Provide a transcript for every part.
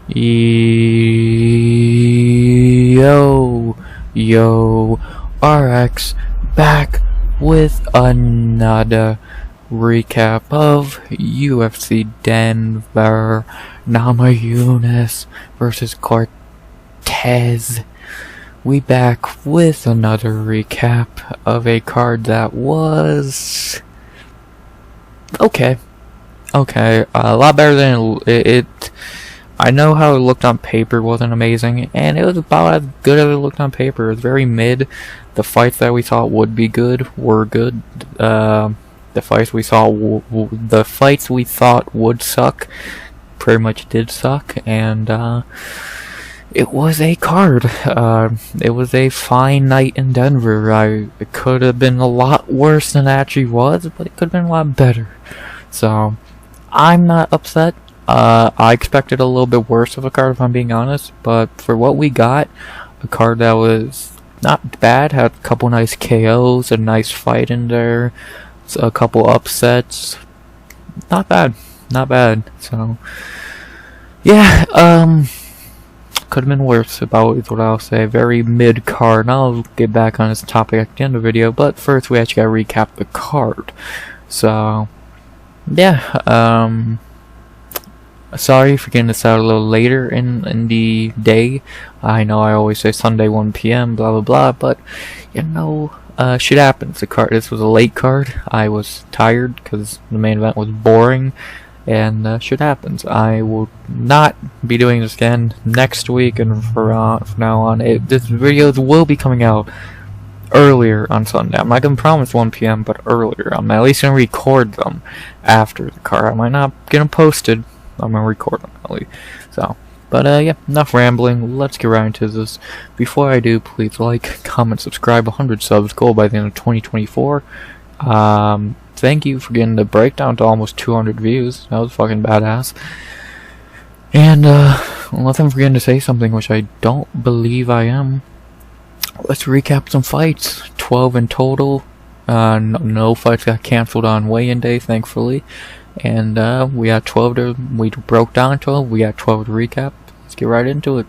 Yo, RX back with another recap of UFC Denver, Namajunas versus Cortez. We back with another recap of a card that was okay, a lot better than it. I know how it looked on paper wasn't amazing, and it was about as good as it looked on paper. It was very mid. The fights that we thought would be good were good. The fights we thought would suck pretty much did suck, and it was a card. It was a fine night in Denver. It could have been a lot worse than it actually was, but it could have been a lot better. So I'm not upset. I expected a little bit worse of a card, if I'm being honest, but for what we got, a card that was not bad, had a couple nice KOs, a nice fight in there, a couple upsets, not bad, so, yeah, could have been worse, about is what I'll say. Very mid card, and I'll get back on this topic at the end of the video, but first we actually gotta recap the card. So, yeah, sorry for getting this out a little later in the day. I know I always say Sunday 1 PM, blah blah blah, but you know, shit happens. This was a late card. I was tired because the main event was boring, and shit happens. I will not be doing this again next week, and from now on, this videos will be coming out earlier on Sunday. I'm not gonna promise 1 PM, but earlier. I'm at least gonna record them after the card. I might not get them posted. I'm gonna record them at least. So, but yeah, enough rambling. Let's get right into this. Before I do, please like, comment, subscribe. 100 subs goal by the end of 2024. Thank you for getting the breakdown to almost 200 views. That was fucking badass. And unless I'm forgetting to say something, which I don't believe I am, let's recap some fights. 12 in total. No fights got canceled on weigh-in day, thankfully. And we got 12 we broke down 12, we got 12 to recap. Let's get right into it.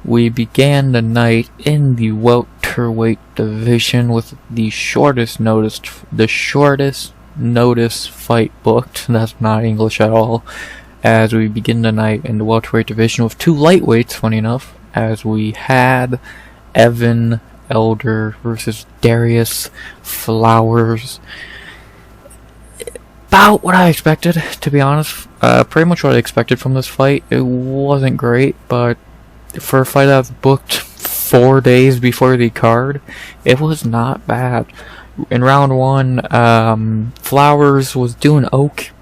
We began the night in the welterweight division with the shortest notice fight booked. That's not English at all. As we begin the night in the welterweight division with two lightweights, funny enough, as we had Evan Elder versus Darrius Flowers. About what I expected, to be honest. Pretty much what I expected from this fight. It wasn't great, but for a fight that was booked 4 days before the card, it was not bad. In round one, Flowers was doing okay.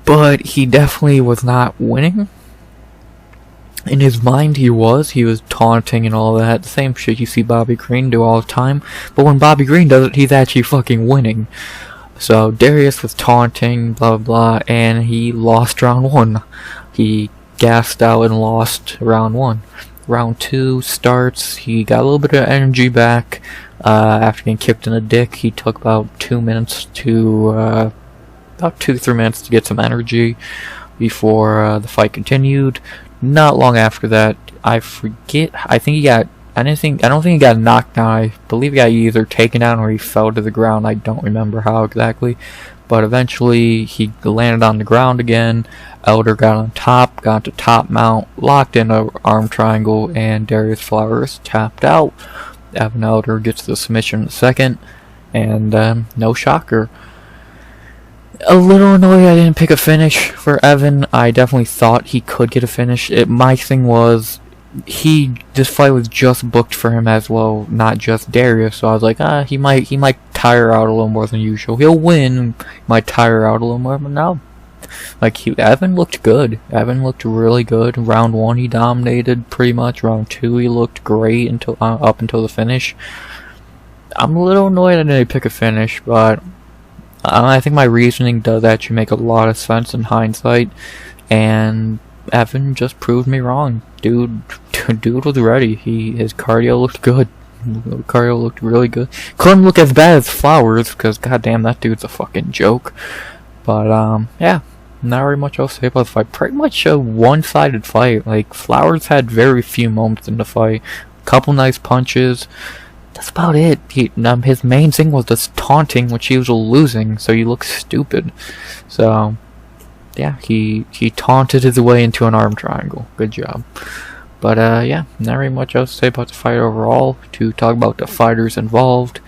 But he definitely was not winning. In his mind, he was taunting and all that, the same shit you see Bobby Green do all the time, but when Bobby Green does it, he's actually fucking winning. So, Darrius was taunting, blah blah, and he lost round one. He gassed out and lost round one. Round two starts, he got a little bit of energy back, after getting kicked in the dick. He took about 2 minutes to, about 2 to 3 minutes to get some energy before, the fight continued. Not long after that, I don't think he got knocked down. I believe he got either taken down or he fell to the ground. I don't remember how exactly, but eventually he landed on the ground again. Elder got on top, got to top mount, locked in an arm triangle, and Darrius Flowers tapped out. Evan Elder gets the submission in a second, and no shocker. A little annoyed I didn't pick a finish for Evan. I definitely thought he could get a finish. My thing was, this fight was just booked for him as well, not just Darrius. So I was like, he might tire out a little more than usual. He'll win, might tire out a little more, but no. Evan looked good. Evan looked really good. Round one he dominated pretty much. Round two he looked great up until the finish. I'm a little annoyed I didn't pick a finish, but I think my reasoning does actually make a lot of sense in hindsight, and Evan just proved me wrong. Dude was ready. His cardio looked good. Cardio looked really good. Couldn't look as bad as Flowers, because goddamn, that dude's a fucking joke. But yeah, not very much else to say about the fight. Pretty much a one-sided fight. Like, Flowers had very few moments in the fight. Couple nice punches. That's about it. His main thing was just taunting, which he was losing, so he looked stupid. So yeah, he taunted his way into an arm triangle. Good job. But yeah, not very much else to say about the fight overall. To talk about the fighters involved.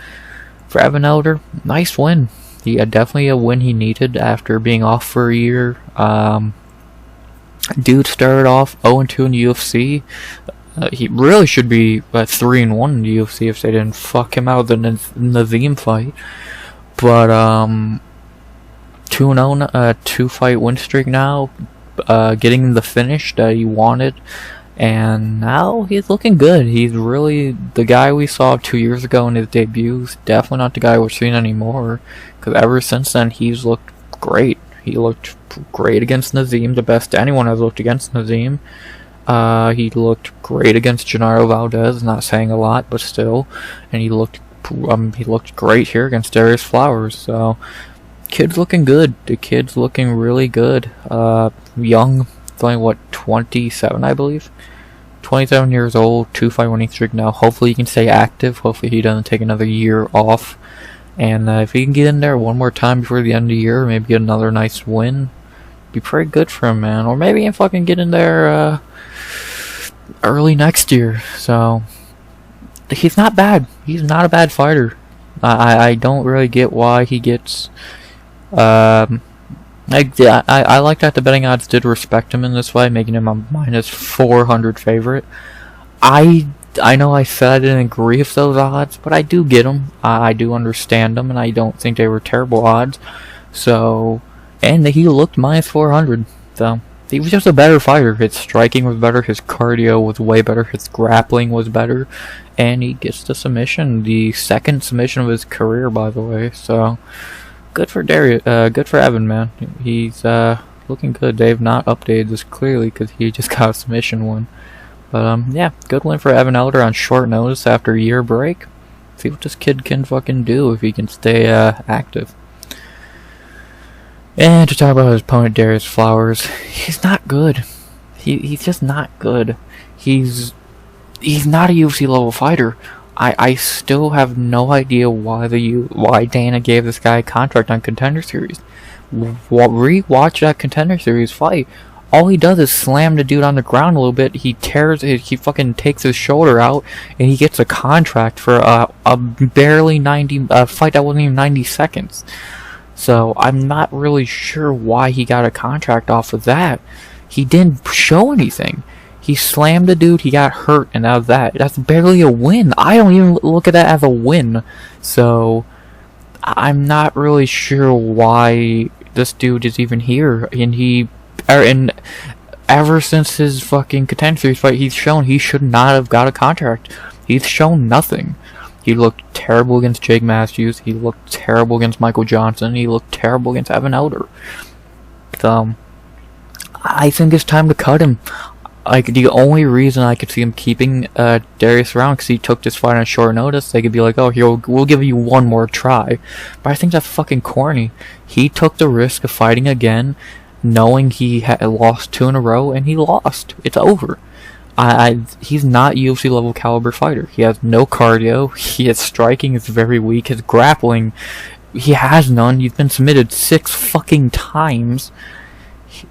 For Evan Elder, nice win. He had definitely a win he needed after being off for a year. Dude started off 0-2 in the UFC. He really should be 3-1 in the UFC if they didn't fuck him out in the Nazim fight. But 2-0, 2-fight win streak now, getting the finish that he wanted, and now he's looking good. He's really the guy we saw 2 years ago in his debuts. Definitely not the guy we're seeing anymore, because ever since then he's looked great. He looked great against Nazim, the best anyone has looked against Nazim. He looked great against Gennaro Valdez, not saying a lot, but still. And he looked great here against Darrius Flowers. So, kid's looking good. The kid's looking really good. Young, only what, 27, I believe. 27 years old, 2-fight winning streak now. Hopefully he can stay active. Hopefully he doesn't take another year off. And if he can get in there one more time before the end of the year, maybe get another nice win, be pretty good for him, man. Or maybe he can fucking get in there early next year. So he's not bad. He's not a bad fighter. I don't really get why he gets I like that the betting odds did respect him in this way, making him a -400 favorite. I know I said I didn't agree with those odds, but I do get them. I do understand them, and I don't think they were terrible odds. So, and he looked -400. So he was just a better fighter. His striking was better, his cardio was way better, his grappling was better, and he gets the submission, the second submission of his career, by the way. So good for Darrius, good for Evan, man. He's looking good. They've not updated this clearly because he just got a submission one. But yeah, good win for Evan Elder on short notice after a year break. See what this kid can fucking do if he can stay active. And to talk about his opponent, Darrius Flowers, he's not good. He's just not good. He's not a UFC level fighter. I still have no idea why Dana gave this guy a contract on Contender Series. Rewatch that Contender Series fight. All he does is slam the dude on the ground a little bit. He fucking takes his shoulder out, and he gets a contract for a barely 90 fight that wasn't even 90 seconds. So I'm not really sure why he got a contract off of that. He didn't show anything. He slammed the dude, he got hurt, and that was that. That's barely a win. I don't even look at that as a win. So I'm not really sure why this dude is even here. And ever since his fucking Contender Series fight, he's shown he should not have got a contract. He's shown nothing. He looked terrible against Jake Matthews. He looked terrible against Michael Johnson. He looked terrible against Evan Elder. So I think it's time to cut him. Like, the only reason I could see him keeping Darrius around, because he took this fight on short notice, they could be like, oh, here, we'll give you one more try. But I think that's fucking corny. He took the risk of fighting again, knowing he had lost 2 in a row, and he lost. It's over. He's not UFC level caliber fighter. He has no cardio. His striking is very weak. His grappling, he has none. He's been submitted 6 fucking times.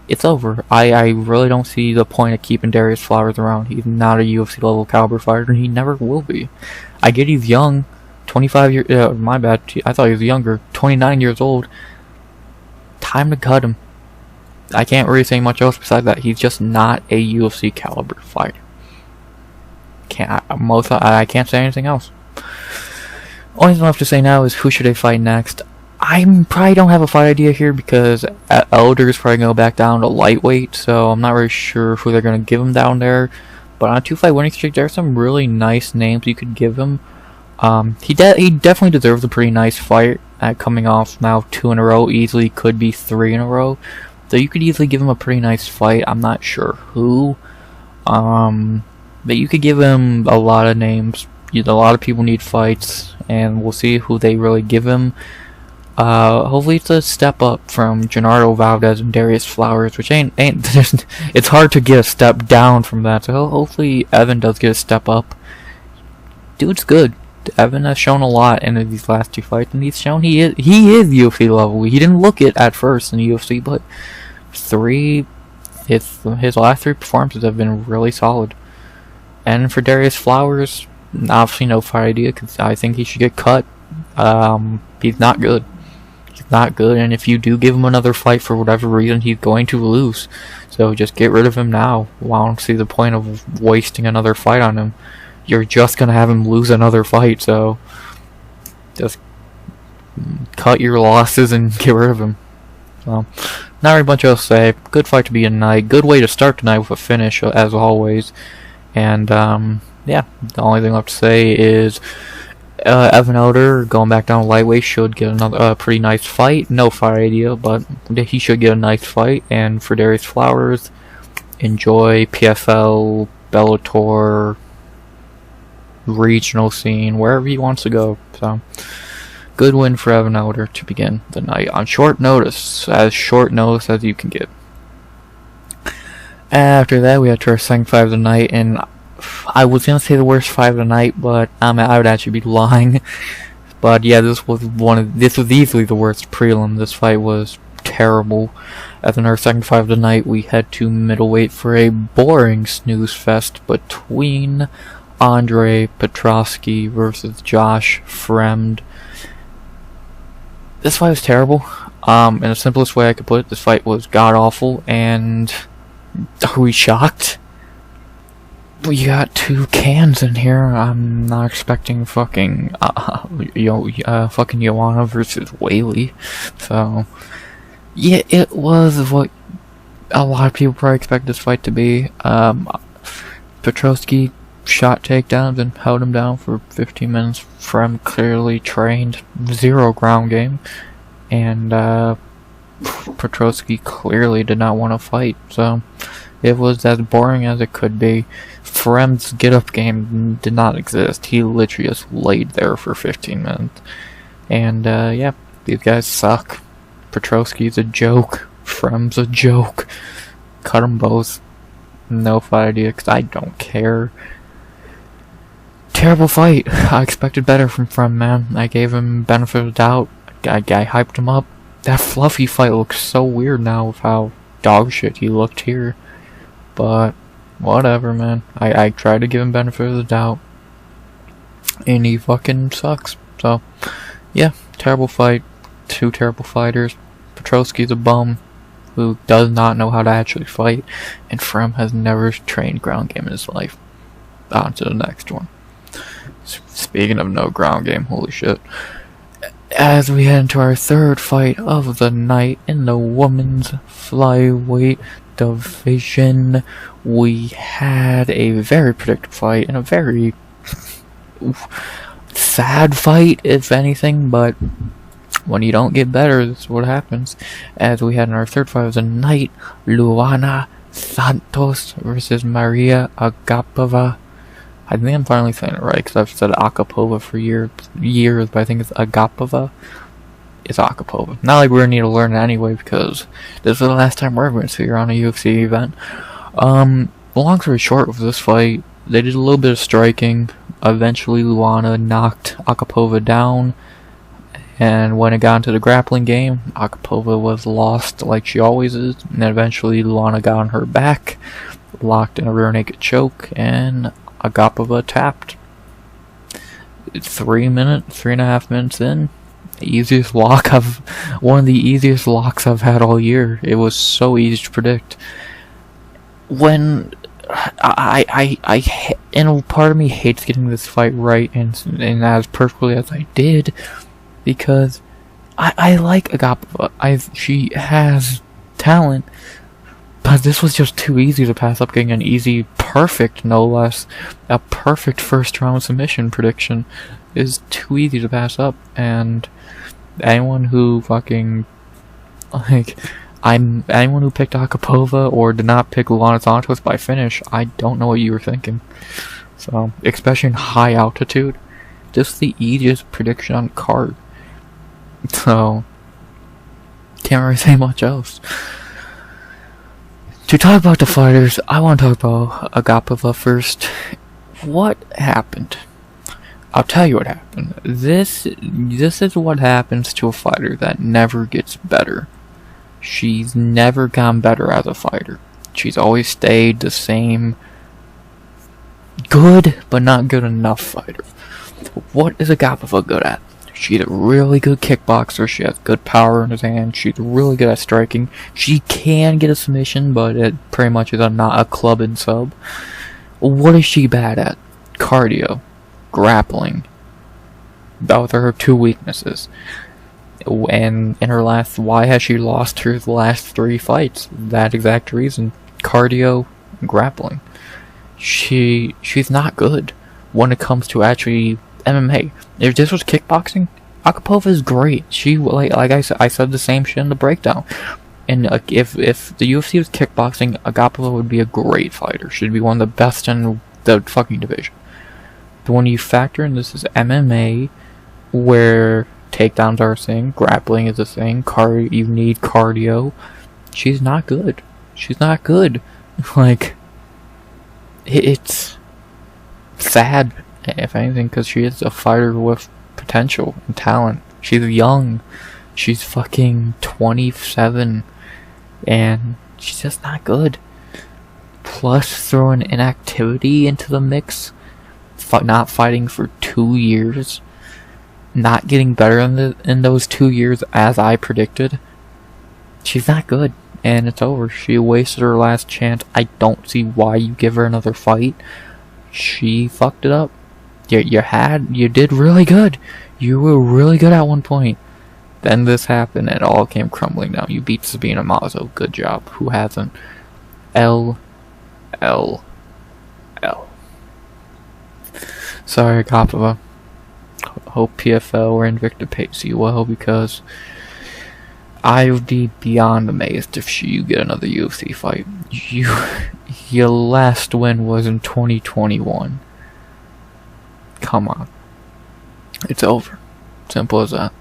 It's over. I really don't see the point of keeping Darrius Flowers around. He's not a UFC level caliber fighter, and he never will be. I get he's young, 25 years. My bad. I thought he was younger. 29 years old. Time to cut him. I can't really say much else besides that. He's just not a UFC caliber fighter. I can't say anything else. Only thing left to say now is who should they fight next. I probably don't have a fight idea here because Elder's probably going to go back down to lightweight, so I'm not really sure who they're going to give him down there. But on a 2-fight winning streak, there are some really nice names you could give him. He definitely deserves a pretty nice fight coming off now 2 in a row. Easily could be 3 in a row. So you could easily give him a pretty nice fight. I'm not sure who. But you could give him a lot of names. A lot of people need fights, and we'll see who they really give him. Hopefully it's a step up from Gennaro Valdez and Darrius Flowers, which ain't it's hard to get a step down from that, so hopefully Evan does get a step up. Dude's good. Evan has shown a lot in these last 2 fights, and he's shown he is UFC level. He didn't look it at first in the UFC, but his last 3 performances have been really solid. And for Darrius Flowers, obviously no fight idea, because I think he should get cut. He's not good. He's not good, and if you do give him another fight for whatever reason, he's going to lose. So just get rid of him now. Well, I don't see the point of wasting another fight on him. You're just gonna have him lose another fight, so just cut your losses and get rid of him. So, not really much else to say. Good fight to be tonight. Good way to start tonight with a finish, as always. And yeah, the only thing left to say is Evan Elder going back down to lightweight should get another pretty nice fight. No fight idea, but he should get a nice fight. And for Darrius Flowers, enjoy PFL, Bellator, regional scene, wherever he wants to go. So good win for Evan Elder to begin the night on short notice, as short notice as you can get. After that, we had to our second fight of the night, and I was gonna say the worst fight of the night, but I would actually be lying. But yeah, this was easily the worst prelim. This fight was terrible. As in our second fight of the night, we head to middleweight for a boring snooze fest between Andre Petroski versus Josh Fremd. This fight was terrible. In the simplest way I could put it, this fight was god-awful, and are we shocked? We got 2 cans in here. I'm not expecting fucking Luana versus Whaley. So yeah, it was what a lot of people probably expect this fight to be. Petroski shot takedowns and held him down for 15 minutes. Fremd clearly trained, 0 ground game, and Petroski clearly did not want to fight. So it was as boring as it could be. Fremd's get-up game did not exist. He literally just laid there for 15 minutes. And yeah, these guys suck. Petroski's a joke. Fremd's a joke. Cut them both. No fight idea, because I don't care. Terrible fight. I expected better from Fremd, man. I gave him benefit of the doubt. I hyped him up. That fluffy fight looks so weird now with how dog shit he looked here. But whatever, man. I tried to give him benefit of the doubt, and he fucking sucks. So yeah, terrible fight. 2 terrible fighters. Petroski's a bum who does not know how to actually fight, and Fremd has never trained ground game in his life. On to the next one. Speaking of no ground game, holy shit. As we head into our third fight of the night in the women's flyweight division, we had a very predictable fight and a very sad fight, if anything, but when you don't get better, that's what happens. As we had in our third fight of the night, Luana Santos versus Mariya Agapova. I think I'm finally saying it right, because I've said Agapova for years, but I think it's Agapova. It's Agapova. Not like we're going to need to learn it anyway, because this is the last time we're ever going to see her on a UFC event. Long story short with this fight, they did a little bit of striking. Eventually Luana knocked Agapova down, and when it got into the grappling game, Agapova was lost like she always is, and then eventually Luana got on her back, locked in a rear naked choke, and Agapova tapped. 3.5 minutes in, easiest lock one of the easiest locks I've had all year. It was so easy to predict. When and part of me hates getting this fight right and as perfectly as I did, because I like Agapova. She has talent, but this was just too easy to pass up. Getting an easy, perfect, no less, a perfect first round submission prediction is too easy to pass up. And anyone who fucking anyone who picked Agapova or did not pick Luana Santos by finish, I don't know what you were thinking. So, especially in high altitude, this is the easiest prediction on the card. So, can't really say much else. To talk about the fighters, I want to talk about Agapova first. What happened? I'll tell you what happened. This is what happens to a fighter that never gets better. She's never gotten better as a fighter. She's always stayed the same good, but not good enough fighter. What is Agapova good at? She's a really good kickboxer. She has good power in his hand. She's really good at striking. She can get a submission, but it pretty much is not a club and sub. What is she bad at? Cardio. Grappling. Those are her two weaknesses. And in her last, why has she lost her last 3 fights? That exact reason. Cardio and grappling. She's not good when it comes to actually MMA. If this was kickboxing, Agapova is great. She like I said the same shit in the breakdown. And if the UFC was kickboxing, Agapova would be a great fighter. She'd be one of the best in the fucking division. But when you factor in this is MMA, where takedowns are a thing, grappling is a thing, you need cardio. She's not good. She's not good. Like, it's sad, if anything, because she is a fighter with potential and talent. She's young. She's fucking 27, and she's just not good. Plus, throwing inactivity into the mix, not fighting for 2 years, not getting better in those 2 years as I predicted. She's not good, and it's over. She wasted her last chance. I don't see why you give her another fight. She fucked it up. You did really good. You were really good at one point. Then this happened and it all came crumbling down. You beat Sabina Mazo. Good job. Who hasn't? L. Sorry, Agapova. Hope PFL or Invicta pays you well, because I would be beyond amazed if you get another UFC fight. Your last win was in 2021. Come on. It's over. Simple as that.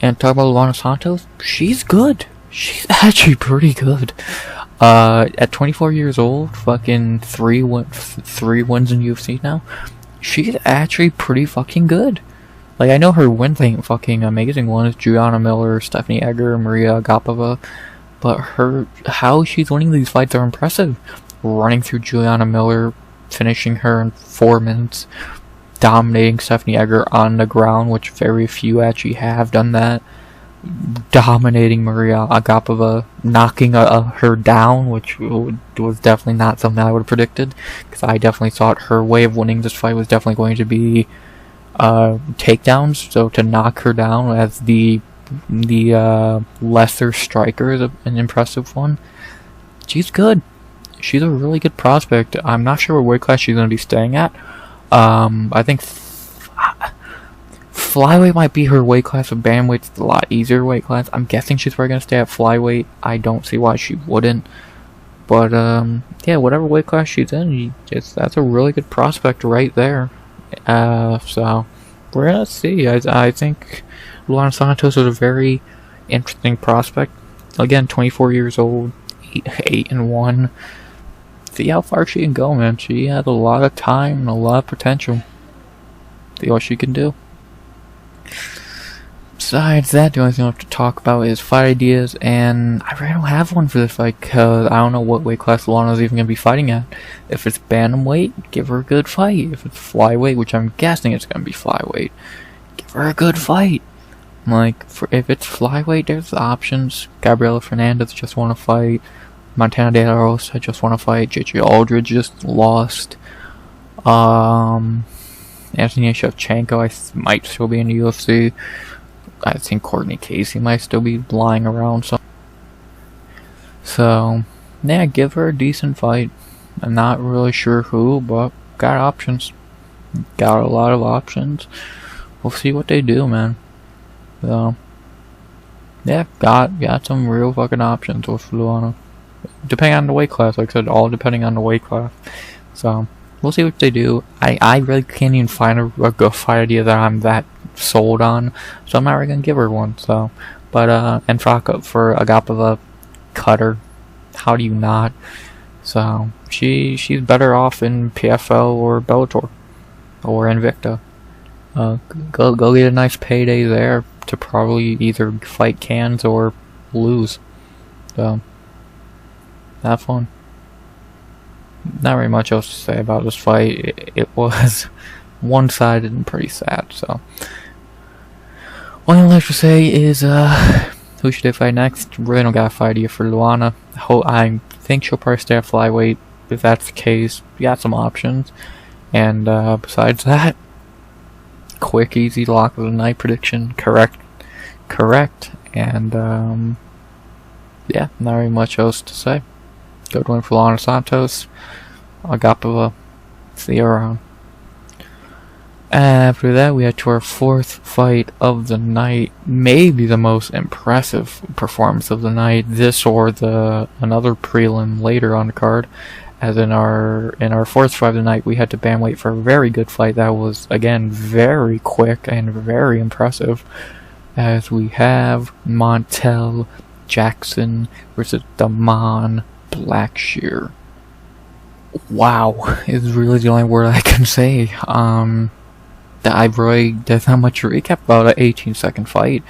And talk about Luana Santos, she's good. She's actually pretty good. At 24 years old, fucking 3 wins in UFC now. She's actually pretty fucking good. Like, I know her wins ain't fucking amazing. One is Juliana Miller, Stephanie Egger, Mariya, Agapova. But how she's winning these fights are impressive. Running through Juliana Miller, finishing her in 4 minutes, dominating Stephanie Egger on the ground, which very few actually have done that. Dominating Mariya, Agapova, knocking her down, which was definitely not something I would have predicted, because I definitely thought her way of winning this fight was definitely going to be takedowns. So to knock her down as the lesser striker is an impressive one. She's good. She's a really good prospect. I'm not sure what weight class she's going to be staying at. I think flyweight might be her weight class, but bantamweight's a lot easier weight class. I'm guessing she's probably going to stay at flyweight. I don't see why she wouldn't. But, yeah, whatever weight class she's in, that's a really good prospect right there. So, we're going to see. I think Luana Santos is a very interesting prospect. Again, 24 years old, 8-1. See how far she can go, man. She has a lot of time and a lot of potential. See what she can do. Besides that, the only thing I have to talk about is fight ideas, and I really don't have one for this fight, because I don't know what weight class Luana's even going to be fighting at. If it's bantamweight, give her a good fight. If it's flyweight, which I'm guessing it's going to be flyweight, give her a good fight. Like, if it's flyweight, there's options. Gabriel Fernandez just want to fight. Montana De La Rosa just want to fight. JJ Aldridge just lost. Anthony Shevchenko might still be in the UFC. I think Courtney Casey might still be lying around. So, yeah, give her a decent fight. I'm not really sure who, but got options. Got a lot of options. We'll see what they do, man. So, yeah, got some real fucking options with Luana. Depending on the weight class, like I said, all depending on the weight class. So, we'll see what they do. I really can't even find a good fight idea that I'm that sold on, so I'm not really gonna give her one. So, but and for Agapova, cutter. How do you not? So she's better off in PFL or Bellator or Invicta. Go get a nice payday there to probably either fight cans or lose. So have fun. Not very much else to say about this fight. It was one-sided and pretty sad. So all I have to say is who should they fight next? Really don't got a fight here for Luana. I think she'll probably stay at flyweight. If that's the case, you got some options. And besides that, quick, easy lock of the night prediction. Correct. And yeah, not very much else to say. Good win for Luana Santos. Agapova, see you around. After that, we had to our fourth fight of the night, maybe the most impressive performance of the night. This or another prelim later on the card. As in our fourth fight of the night, we had to bantamweight for a very good fight that was again very quick and very impressive. As we have Montel Jackson versus Damon Blackshear. Wow, is really the only word I can say. There's not much to recap about an 18-second fight.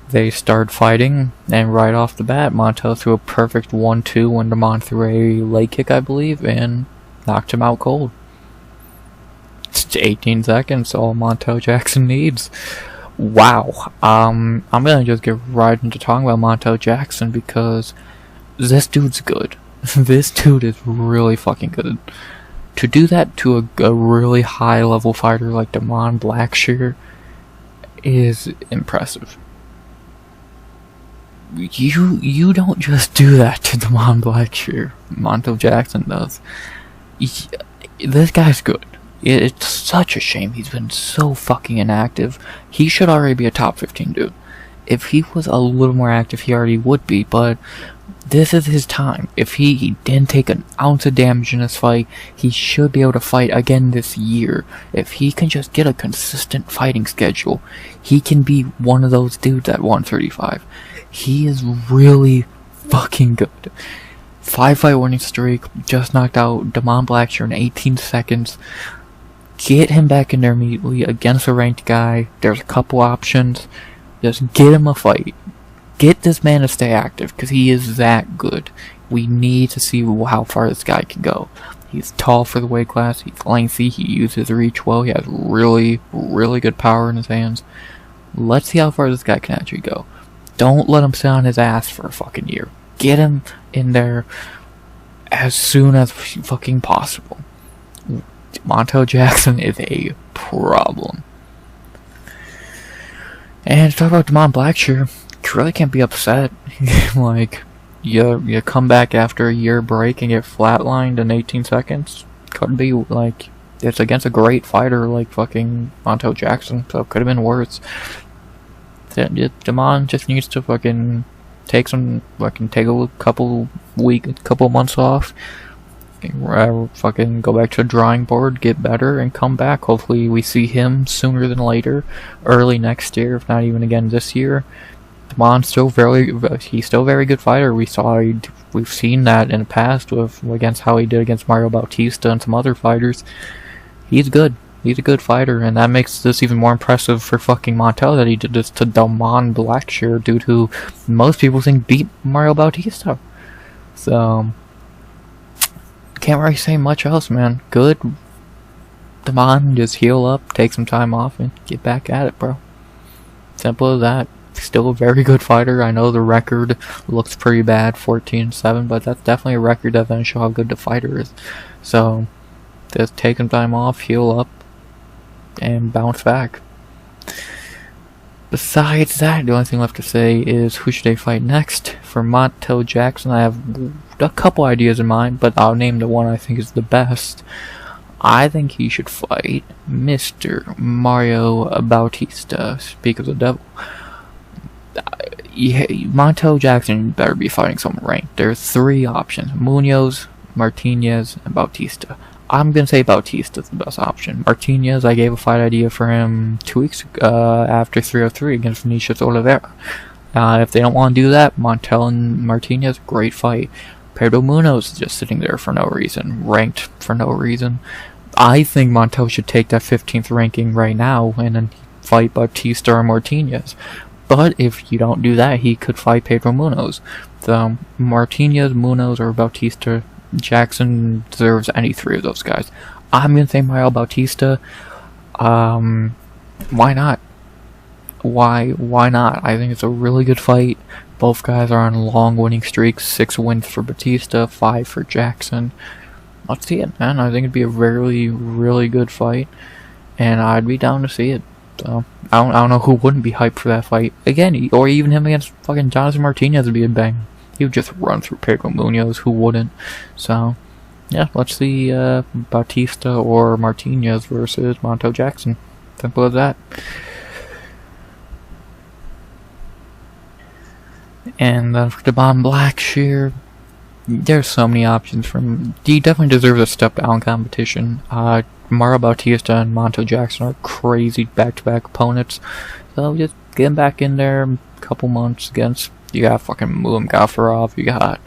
They started fighting, and right off the bat, Montel threw a perfect 1-2 when Damon threw a leg kick, I believe, and knocked him out cold. It's 18 seconds, all Montel Jackson needs. Wow. I'm gonna just get right into talking about Montel Jackson because this dude's good. This dude is really fucking good. To do that to a really high level fighter like Damon Blackshear is impressive. You don't just do that to Damon Blackshear. Montel Jackson does. This guy's good. It's such a shame he's been so fucking inactive. He should already be a top 15 dude. If he was a little more active, he already would be, but this is his time. If he didn't take an ounce of damage in this fight, he should be able to fight again this year. If he can just get a consistent fighting schedule, he can be one of those dudes at 135. He is really fucking good. 5-fight winning streak, just knocked out Damon Blackshear in 18 seconds. Get him back in there immediately against a ranked guy. There's a couple options. Just get him a fight. Get this man to stay active, because he is that good. We need to see how far this guy can go. He's tall for the weight class. He's lengthy. He uses reach well. He has really, really good power in his hands. Let's see how far this guy can actually go. Don't let him sit on his ass for a fucking year. Get him in there as soon as fucking possible. Montel Jackson is a problem. And to talk about Damon Blackshear, you really can't be upset. Like, you come back after a year break and get flatlined in 18 seconds. Could be, like, it's against a great fighter like fucking Montel Jackson, so it could have been worse. Damon just needs to fucking take a couple months off, fucking go back to the drawing board, get better, and come back. Hopefully we see him sooner than later, early next year, if not even again this year. Damon's still he's still a very good fighter. We've seen that in the past against how he did against Mario Bautista and some other fighters. He's good. He's a good fighter, and that makes this even more impressive for fucking Montel that he did this to Damon Blackshear, dude who most people think beat Mario Bautista. So can't really say much else, man. Good. Damon, just heal up, take some time off, and get back at it, bro. Simple as that. Still a very good fighter. I know the record looks pretty bad, 14-7, but that's definitely a record that doesn't show how good the fighter is. So just take some time off, heal up, and bounce back. Besides that, the only thing left to say is who should they fight next? For Montel Jackson, I have a couple ideas in mind, but I'll name the one I think is the best. I think he should fight Mr. Mario Bautista. Speak of the devil. Montel Jackson better be fighting someone ranked. There's three options: Munoz, Martinez, and Bautista. I'm gonna say Bautista's the best option. Martinez, I gave a fight idea for him 2 weeks after 303 against Vinicius Oliveira. If they don't want to do that, Montel and Martinez, great fight. Pedro Munoz is just sitting there for no reason, ranked for no reason. I think Montel should take that 15th ranking right now and then fight Bautista or Martinez. But if you don't do that, he could fight Pedro Munoz. So Martinez, Munoz, or Bautista, Jackson deserves any three of those guys. I'm gonna say Mariya Bautista. Why not? Why not? I think it's a really good fight. Both guys are on long winning streaks. 6 wins for Bautista, 5 for Jackson. Let's see it, man. I think it'd be a really good fight, and I'd be down to see it. So I don't know who wouldn't be hyped for that fight again, or even him against fucking Jonathan Martinez would be a bang. He would just run through Pedro Munoz. Who wouldn't? So yeah, let's see Bautista or Martinez versus Montel Jackson. Simple as that. And for the Blackshear, there's so many options from. He definitely deserves a step down in competition. Mariya Bautista and Montel Jackson are crazy back-to-back opponents. So just get him back in there a couple months against. You got fucking Mulam Gafarov, you got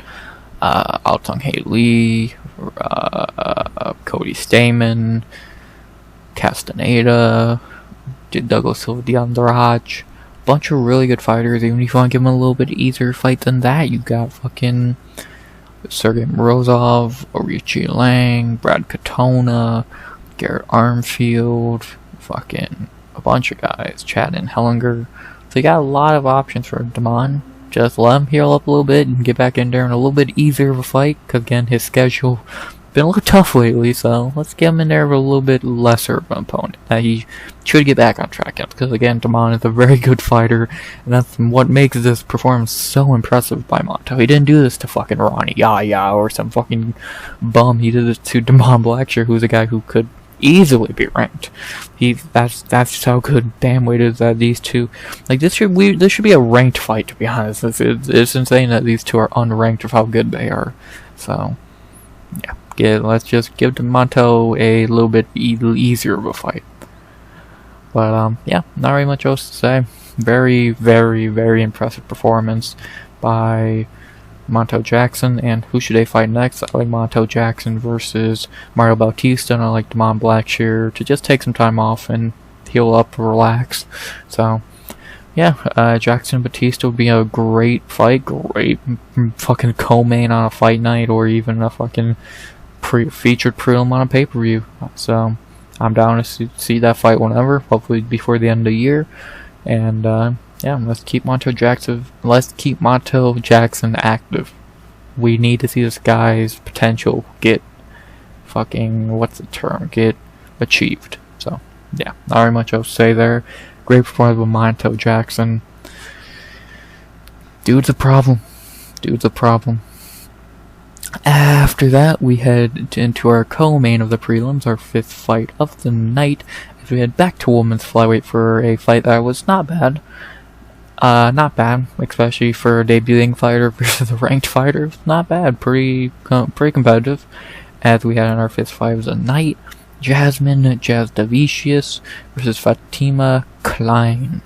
Altung Lee, Cody Stamen, Castaneda, Douglas Silva de Andrade. Bunch of really good fighters. Even if you want to give them a little bit easier fight than that, you got fucking Sergey Morozov, Oriuchi Lang, Brad Katona, Garrett Armfield, fucking a bunch of guys, Chad and Hellinger. So you got a lot of options for Damon. Just let him heal up a little bit and get back in there in a little bit easier of a fight, because again, his schedule been a little tough lately, so let's get him in there with a little bit lesser of an opponent that he should get back on track at, because again, Damon is a very good fighter, and that's what makes this performance so impressive by Montel. He didn't do this to fucking Ronnie Yaya or some fucking bum. He did this to Damon Blackshear, who's a guy who could easily be ranked. That's just how good bandweight is that these two, like, this should be a ranked fight, to be honest. It's insane that these two are unranked of how good they are. So yeah, let's just give Montel a little bit easier of a fight. But yeah, not really much else to say. Very impressive performance by Montel Jackson. And who should they fight next? I like Montel Jackson versus Mariya Bautista, and I like Damon Blackshear to just take some time off and heal up, relax. So yeah, Jackson and Bautista would be a great fight, great fucking co-main on a fight night, or even a fucking featured prelim on a pay-per-view. So I'm down to see that fight whenever, hopefully before the end of the year. And yeah, let's keep Montel Jackson active. We need to see this guy's potential get get achieved. So yeah, not very much else to say there. Great performance with Montel Jackson. Dude's a problem. After that, we head into our co-main of the prelims, our 5th fight of the night, as we head back to women's flyweight for a fight that was not bad. Not bad, especially for a debuting fighter versus a ranked fighter. Not bad, pretty competitive. As we had in our 5th fight of the night, Jasmine Jasudavicius versus Fatima Kline.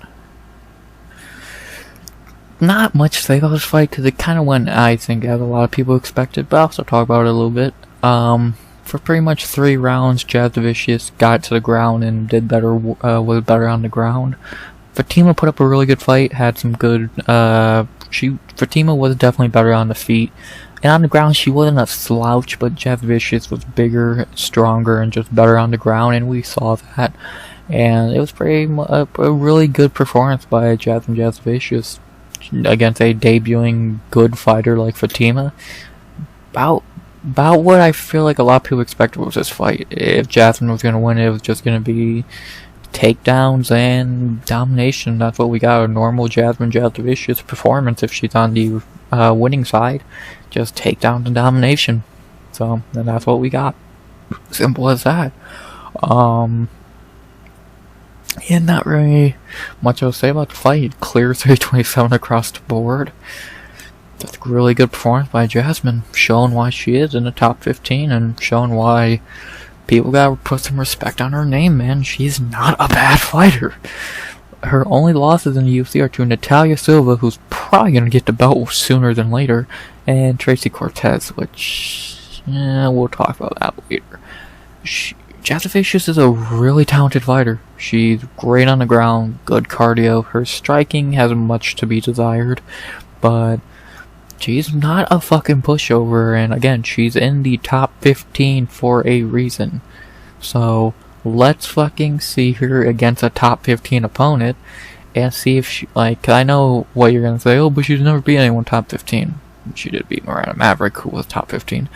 Not much to say about this fight, because it kind of went, I think, as a lot of people expected, but I'll also talk about it a little bit. For pretty much 3 rounds, Jasudavicius got to the ground and did better, was better on the ground. Fatima put up a really good fight, had some good, Fatima was definitely better on the feet. And on the ground, she wasn't a slouch, but Jasudavicius was bigger, stronger, and just better on the ground, and we saw that. And it was a really good performance by Jasmine Jasudavicius against a debuting good fighter like Fatima. About what I feel like a lot of people expected was this fight. If Jasmine was going to win, it was just going to be takedowns and domination. That's what we got, a normal Jasmine Jasudavicius performance if she's on the winning side. Just takedowns and domination. So, and that's what we got. Simple as that. Yeah, not really much else to say about the fight. Clear 327 across the board. That's a really good performance by Jasmine, showing why she is in the top 15 and showing why people gotta put some respect on her name, man. She's not a bad fighter. Her only losses in the UFC are to Natalia Silva, who's probably gonna get the belt sooner than later, and Tracy Cortez, which we'll talk about that later. Jasudavicius is a really talented fighter. She's great on the ground, good cardio. Her striking has much to be desired, but she's not a fucking pushover, and again, she's in the top 15 for a reason. So, let's fucking see her against a top 15 opponent, and see if she, like, I know what you're gonna say, oh, but she's never beat anyone top 15. She did beat Mariya Maverick, who was top 15.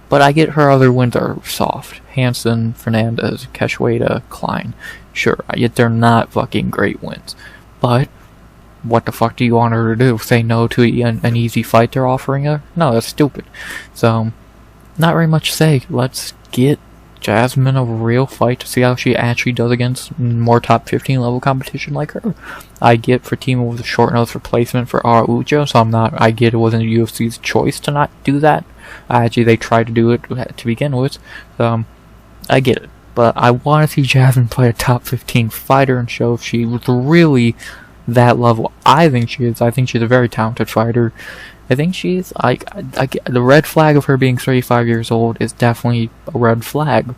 But I get her other wins are soft. Hansen, Fernandez, Keshwada, Kline. Sure, I get they're not fucking great wins. But what the fuck do you want her to do? Say no to an easy fight they're offering her? No, that's stupid. So, not very much to say. Let's get Jasmine a real fight to see how she actually does against more top 15 level competition like her. I get Fatima was a short notice replacement for Araujo, so I get it wasn't the UFC's choice to not do that. Actually, they tried to do it to begin with, so I get it. But I want to see Jasmine play a top 15 fighter and show if she was really that level. I think she is. I think she's a very talented fighter. I think she's like the red flag of her being 35 years old is definitely a red flag.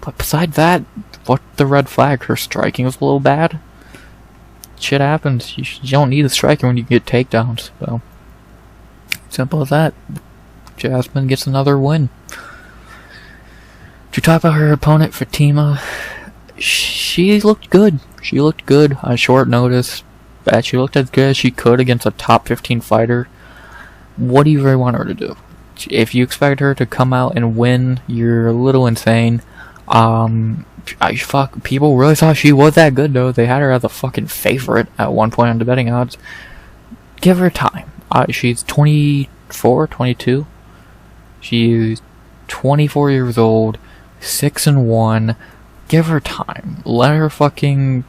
But besides that, what the red flag? Her striking was a little bad. Shit happens. You don't need a striker when you get takedowns. So simple as that. Jasmine gets another win. To talk about her opponent, Fatima, she looked good. She looked good on short notice. She looked as good as she could against a top 15 fighter. What do you really want her to do? If you expect her to come out and win, you're a little insane. People really thought she was that good, though. They had her as a fucking favorite at one point on the betting odds. Give her time. She's 24, 22. She's 24 years old, 6-1. Give her time. Let her fucking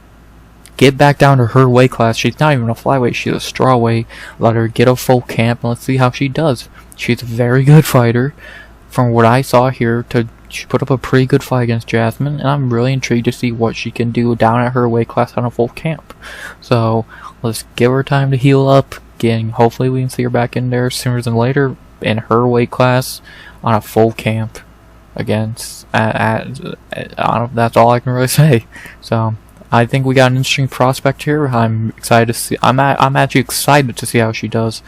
get back down to her weight class. She's not even a flyweight, she's a strawweight. Let her get a full camp and let's see how she does. She's a very good fighter. From what I saw here, she put up a pretty good fight against Jasmine, and I'm really intrigued to see what she can do down at her weight class on a full camp. So, let's give her time to heal up. Again, hopefully we can see her back in there sooner than later in her weight class on a full camp against that's all I can really say. So I think we got an interesting prospect here. I'm excited to see. I'm actually excited to see how she does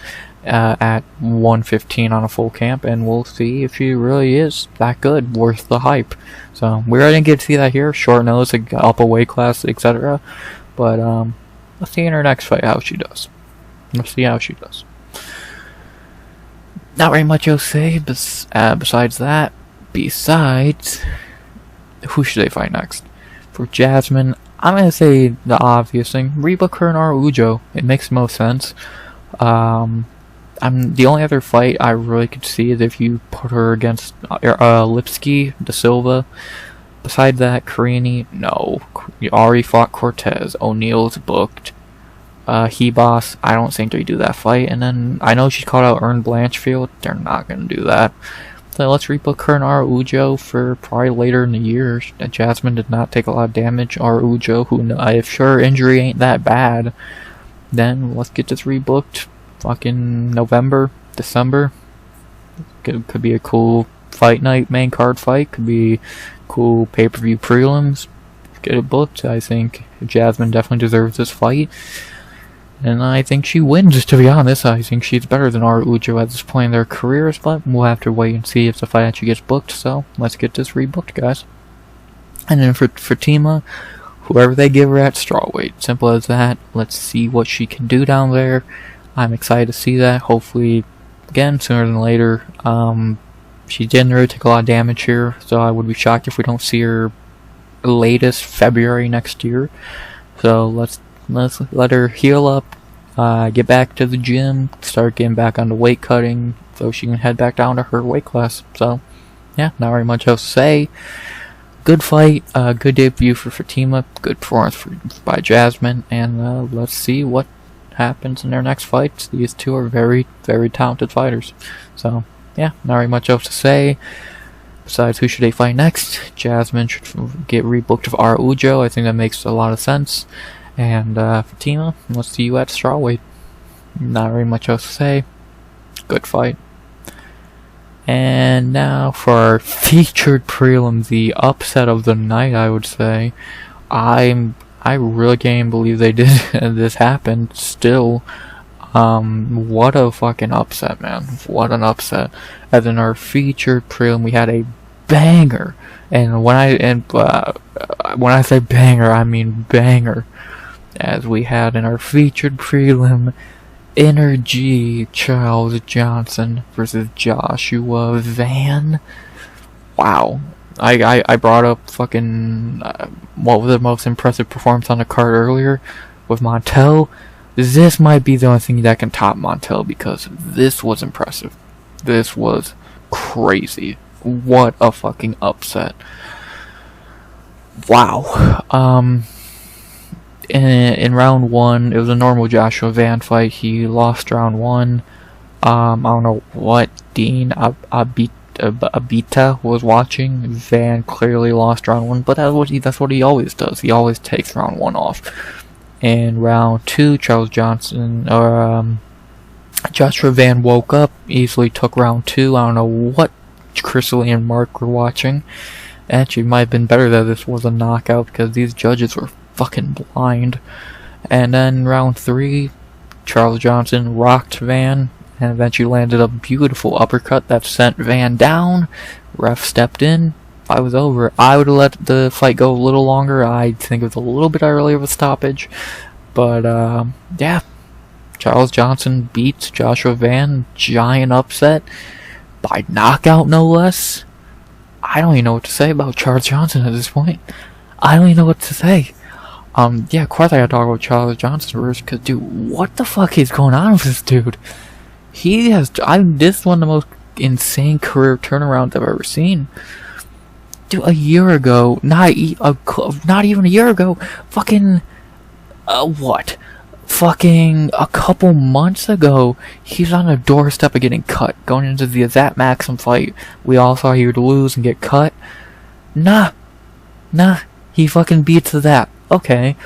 at 115 on a full camp, and we'll see if she really is that good, worth the hype. So we already didn't get to see that here. Short notice, up a weight class, etc. But let's see in her next fight how she does. Let's see how she does. Not very much else to say besides that. Besides, who should they fight next? For Jasmine, I'm going to say the obvious thing. Rebook her and Araujo. It makes the most sense. The only other fight I really could see is if you put her against Lipsky, De Silva. Besides that, Carini, no. You already fought Cortez. O'Neal's booked. Hebos, I don't think they do that fight. And then, I know she called out Earn Blanchfield. They're not going to do that. So let's rebook her and Araujo for probably later in the year. Jasmine did not take a lot of damage. Araujo, if her injury ain't that bad, then let's get this rebooked. Fucking November, December. Could be a cool fight night, main card fight. Could be cool pay-per-view prelims. Get it booked. I think Jasmine definitely deserves this fight. And I think she wins, to be honest. I think she's better than Araujo at this point in their careers, but we'll have to wait and see if the fight actually gets booked. So, let's get this rebooked, guys. And then for Fatima, whoever they give her at strawweight. Simple as that. Let's see what she can do down there. I'm excited to see that. Hopefully, again, sooner than later. She didn't really take a lot of damage here, so I would be shocked if we don't see her latest February next year. So, let's let her heal up, get back to the gym, start getting back on the weight cutting, so she can head back down to her weight class. So, yeah, not very much else to say. Good fight, good debut for Fatima, good performance by Jasmine, and let's see what happens in their next fights. These two are very, very talented fighters. So, yeah, not very much else to say. Besides, who should they fight next? Jasmine should get rebooked of Araujo. I think that makes a lot of sense. And Fatima, we'll see you at strawweight. Not very much else to say. Good fight. And now for our featured prelim, the upset of the night, I would say. I really can't believe they did this happen still. What a fucking upset, man. What an upset. As in our featured prelim, we had a banger. And when I say banger, I mean banger. As we had in our featured prelim, Energy Charles Johnson versus Joshua Van. Wow. I brought up fucking what was the most impressive performance on the card earlier with Montel. This might be the only thing that can top Montel, because this was impressive. This was crazy. What a fucking upset. Wow. In round 1, it was a normal Joshua Van fight. He lost round 1. I don't know what Dean Abita was watching. Van clearly lost round 1, but that's what he always does. He always takes round 1 off. In round 2, Joshua Van woke up, easily took round 2. I don't know what Crystal and Mark were watching. Actually, it might have been better that this was a knockout, because these judges were fucking blind. And then round 3, Charles Johnson rocked Van and eventually landed a beautiful uppercut that sent Van down. Ref stepped in. Fight was over. I would have let the fight go a little longer. I think it was a little bit earlier of a stoppage. But yeah, Charles Johnson beats Joshua Van. Giant upset by knockout, no less. I don't even know what to say about Charles Johnson at this point. I don't even know what to say. Yeah, of course I gotta talk about Charles Johnson first, because, dude, what the fuck is going on with this dude? This is one of the most insane career turnarounds I've ever seen. Dude, a year ago, not even a year ago, fucking, what? Fucking a couple months ago, he's on the doorstep of getting cut, going into the Azat Maxim fight. We all thought he would lose and get cut. Nah, he fucking beats that. Okay.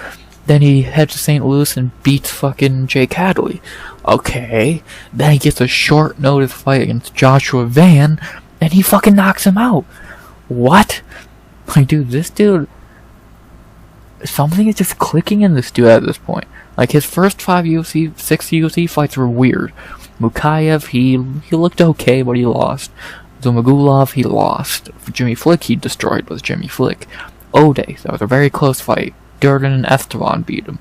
Then he heads to St. Louis and beats fucking Jake Hadley. Okay. Then he gets a short notice fight against Joshua Van, and he fucking knocks him out. What? Like, dude, this dude, something is just clicking in this dude at this point. Like, his first 6 UFC fights were weird. Mukayev, he looked okay, but he lost. Zumagulov, he lost. Jimmy Flick, he destroyed with Jimmy Flick. Ode, that was a very close fight. Durden and Esteban beat him.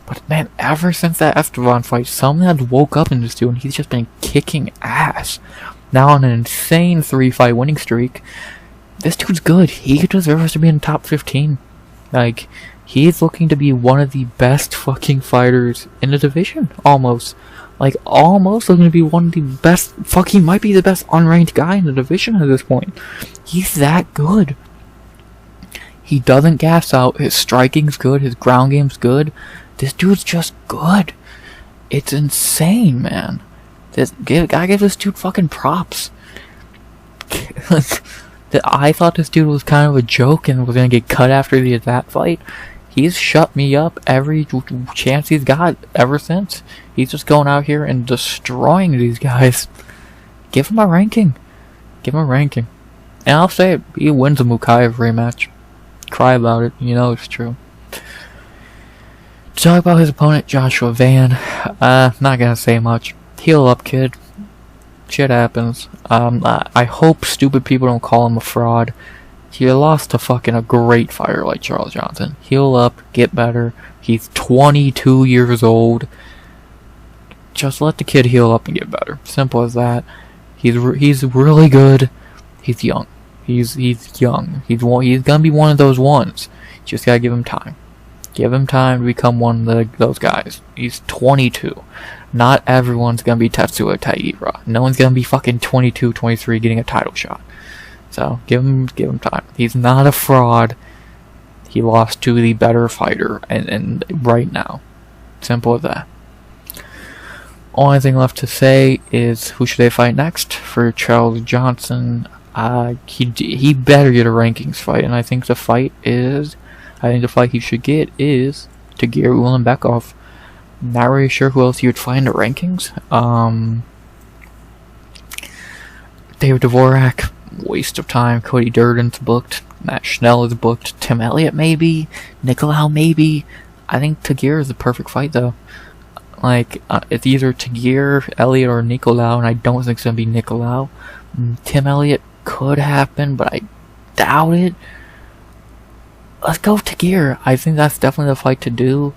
But man, ever since that Esteban fight, something has woke up in this dude, and he's just been kicking ass. Now on an insane 3-fight winning streak. This dude's good. He deserves to be in the top 15. Like, he's looking to be one of the best fucking fighters in the division. Almost. Like, almost looking to be one of the best. Fuck, he might be the best unranked guy in the division at this point. He's that good. He doesn't gas out. His striking's good. His ground game's good. This dude's just good. It's insane, man. I give this dude fucking props. I thought this dude was kind of a joke and was gonna get cut after that fight. He's shut me up every chance he's got ever since. He's just going out here and destroying these guys. Give him a ranking. Give him a ranking. And I'll say it, he wins a Mukayev rematch. Cry about it, you know it's true. To talk about his opponent, Joshua Van, not gonna say much. Heal up, kid. Shit happens. I hope stupid people don't call him a fraud. He lost to fucking a great fighter like Charles Johnson. Heal up, get better. He's 22 years old. Just let the kid heal up and get better. Simple as that. He's really good. He's young. He's young. He's gonna be one of those ones. You just gotta give him time. Give him time to become one of those guys. He's 22. Not everyone's gonna be Tetsuya Taira. No one's gonna be fucking 22, 23 getting a title shot. So give him time. He's not a fraud. He lost to the better fighter, and right now, simple as that. Only thing left to say is who should they fight next? For Charles Johnson, he better get a rankings fight, and I think the fight he should get is Tagir Ulanbekov. Not really sure who else you would find in the rankings. David Dvorak, waste of time. Cody Durden's booked. Matt Schnell is booked. Tim Elliott maybe. Nicolau maybe. I think Tagir is the perfect fight though. Like, it's either Tagir, Elliott, or Nicolau, and I don't think it's gonna be Nicolau. Tim Elliott could happen, but I doubt it. Let's go Tagir. I think that's definitely the fight to do.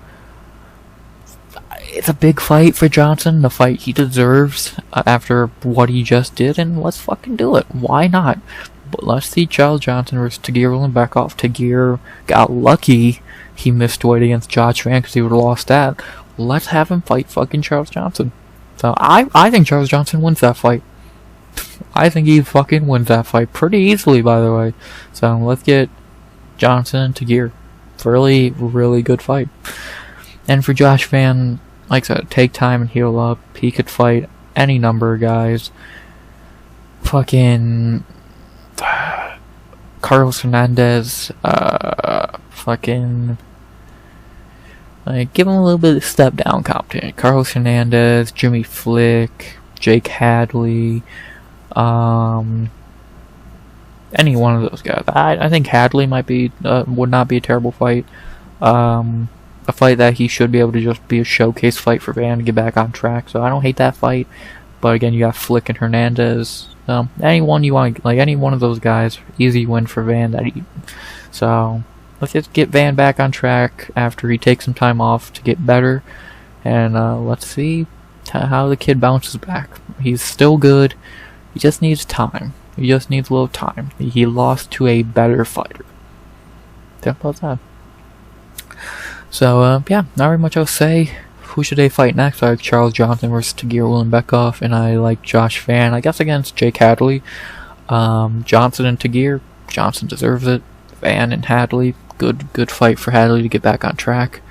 It's a big fight for Johnson, the fight he deserves after what he just did, and let's fucking do it. Why not? But let's see Charles Johnson versus Tagir Ulanbekov. Tagir got lucky he missed weight against Josh Van because he would have lost that. Let's have him fight fucking Charles Johnson. So I think Charles Johnson wins that fight. I think he fucking wins that fight pretty easily, by the way. So let's get Johnson and Tagir. Really, really good fight. And for Josh Van, like I said, take time and heal up. He could fight any number of guys. Fucking Carlos Hernandez. Fucking like give him a little bit of step down competition. Carlos Hernandez, Jimmy Flick, Jake Hadley. Any one of those guys. I think Hadley might be would not be a terrible fight. A fight that he should be able to just be a showcase fight for Van to get back on track. So I don't hate that fight. But again, you got Flick and Hernandez. Anyone you want, like any one of those guys, easy win for Van. So let's just get Van back on track after he takes some time off to get better. And let's see how the kid bounces back. He's still good. He just needs time. He just needs a little time. He lost to a better fighter. Simple as that. So, yeah, not very much else to say. Who should they fight next? I like Charles Johnson versus Tagir Ulanbekov, and I like Josh Van, I guess, against Jake Hadley. Johnson and Tagir. Johnson deserves it. Van and Hadley. Good fight for Hadley to get back on track.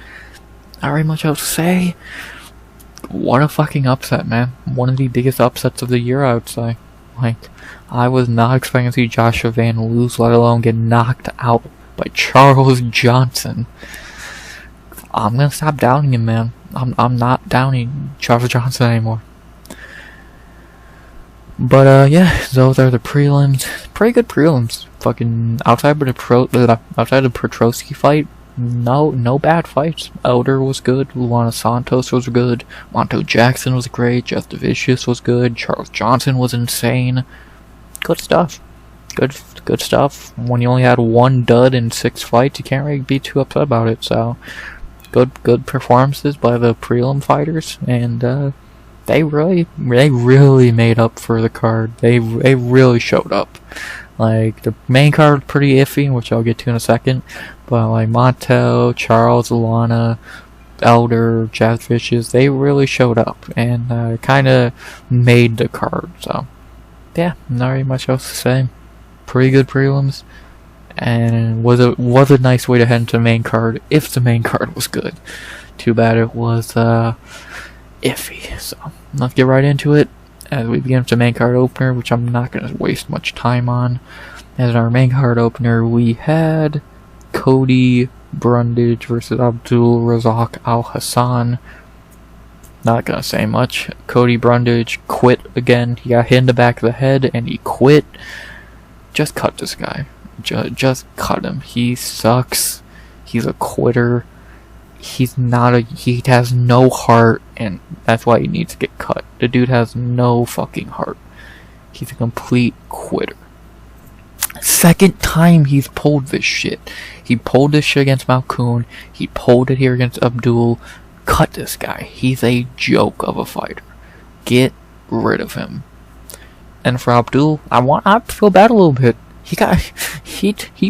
Not very much else to say. What a fucking upset, man. One of the biggest upsets of the year, I would say. Like, I was not expecting to see Joshua Van lose, let alone get knocked out by Charles Johnson. I'm gonna stop doubting him, man. I'm not downing Charles Johnson anymore. But yeah, those are the prelims. Pretty good prelims. Fucking outside of the Petroski fight, no bad fights. Elder was good. Luana Santos was good. Montel Jackson was great. Jasudavicius was good. Charles Johnson was insane. Good stuff. Good stuff. When you only had one dud in 6 fights, you can't really be too upset about it. So good performances by the prelim fighters, and they really made up for the card. They really showed up. Like, the main card pretty iffy, which I'll get to in a second, but like Montel, Charles, Luana, Elder, Jasmine, they really showed up and kind of made the card. So yeah, not really much else to say. Pretty good prelims, and was a nice way to head into the main card if the main card was good. Too bad it was iffy. So let's get right into it as we begin with the main card opener, which I'm not going to waste much time on. As our main card opener, we had Cody Bumdage versus Abdul Razak Alhassan. Not gonna say much. Cody Bumdage quit again. He got hit in the back of the head and he quit. Just cut this guy. Just cut him. He sucks. He's a quitter. He has no heart, and that's why he needs to get cut. The dude has no fucking heart. He's a complete quitter. Second time he's pulled this shit. He pulled this shit against Malkoun. He pulled it here against Abdul. Cut this guy. He's a joke of a fighter. Get rid of him. And for Abdul, I feel bad a little bit. He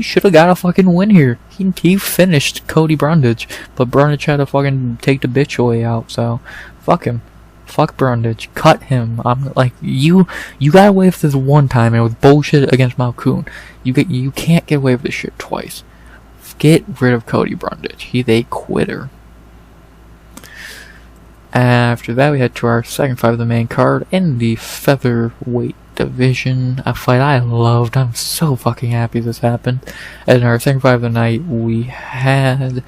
should have got a fucking win here. He finished Cody Bumdage, but Bumdage had to fucking take the bitch way out. So fuck him. Fuck Bumdage. Cut him. I'm like, you got away with this one time and it was bullshit against Malkoun. You can't get away with this shit twice. Get rid of Cody Bumdage. He's a quitter. After that, we head to our second fight of the main card in the featherweight division, a fight I loved. I'm so fucking happy this happened. And in our second fight of the night, we had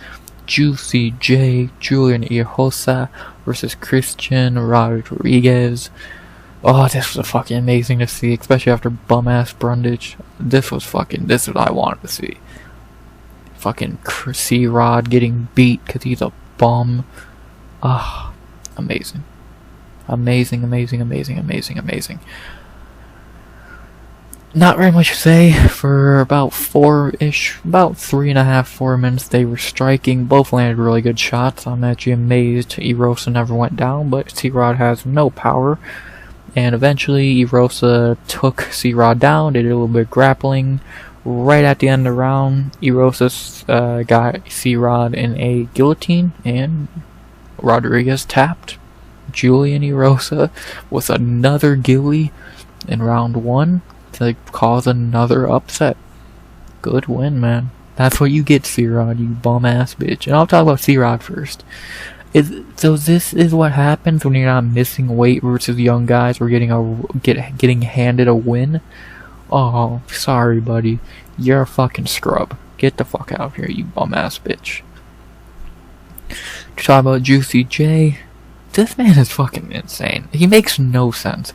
Juicy J, Julian Erosa versus Christian Rodriguez. Oh, this was fucking amazing to see, especially after bum-ass Bumdage. This is what I wanted to see. Fucking C-Rod getting beat because he's a bum. Ah, amazing. Amazing. Not very much to say. For about 3.5, 4 minutes they were striking. Both landed really good shots. I'm actually amazed Erosa never went down, but C-Rod has no power. And eventually Erosa took C-Rod down, did a little bit of grappling. Right at the end of the round, Erosa got C-Rod in a guillotine, and Rodriguez tapped Julian Erosa with another gilly in round 1 to cause another upset. Good win, man. That's what you get, C-Rod, you bum-ass bitch. And I'll talk about C-Rod first. So this is what happens when you're not missing weight versus young guys or getting handed a win? Oh, sorry, buddy. You're a fucking scrub. Get the fuck out of here, you bum-ass bitch. To talk about Juicy J, this man is fucking insane. He makes no sense.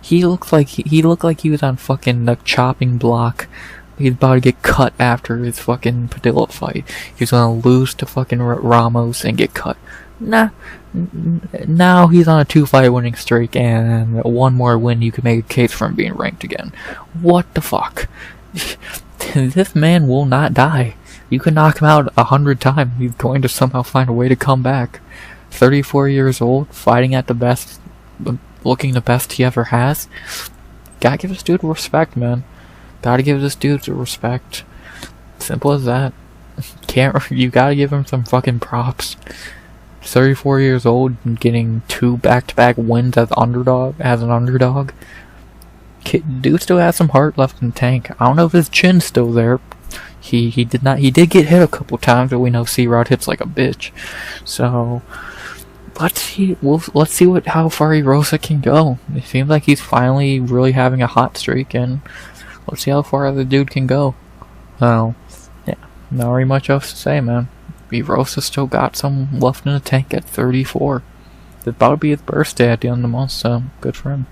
He looked like he was on fucking the chopping block. He's about to get cut after his fucking Padilla fight. He's gonna lose to fucking Ramos and get cut. Nah. Now he's on a 2-fight winning streak, and one more win you could make a case for him being ranked again. What the fuck? This man will not die. You can knock him out 100 times. He's going to somehow find a way to come back. 34 years old, fighting at the best, looking the best he ever has. Gotta give this dude respect, man. Gotta give this dude respect. Simple as that. You gotta give him some fucking props. 34 years old and getting 2 back-to-back wins as an underdog. Dude still has some heart left in the tank. I don't know if his chin's still there. He did get hit a couple times, but we know C-Rod hits like a bitch. So let's see how far Erosa can go. It seems like he's finally really having a hot streak, and let's see how far the dude can go. So yeah, not very much else to say, man. Erosa still got some left in the tank at 34. It's about to be his birthday at the end of the month, so good for him.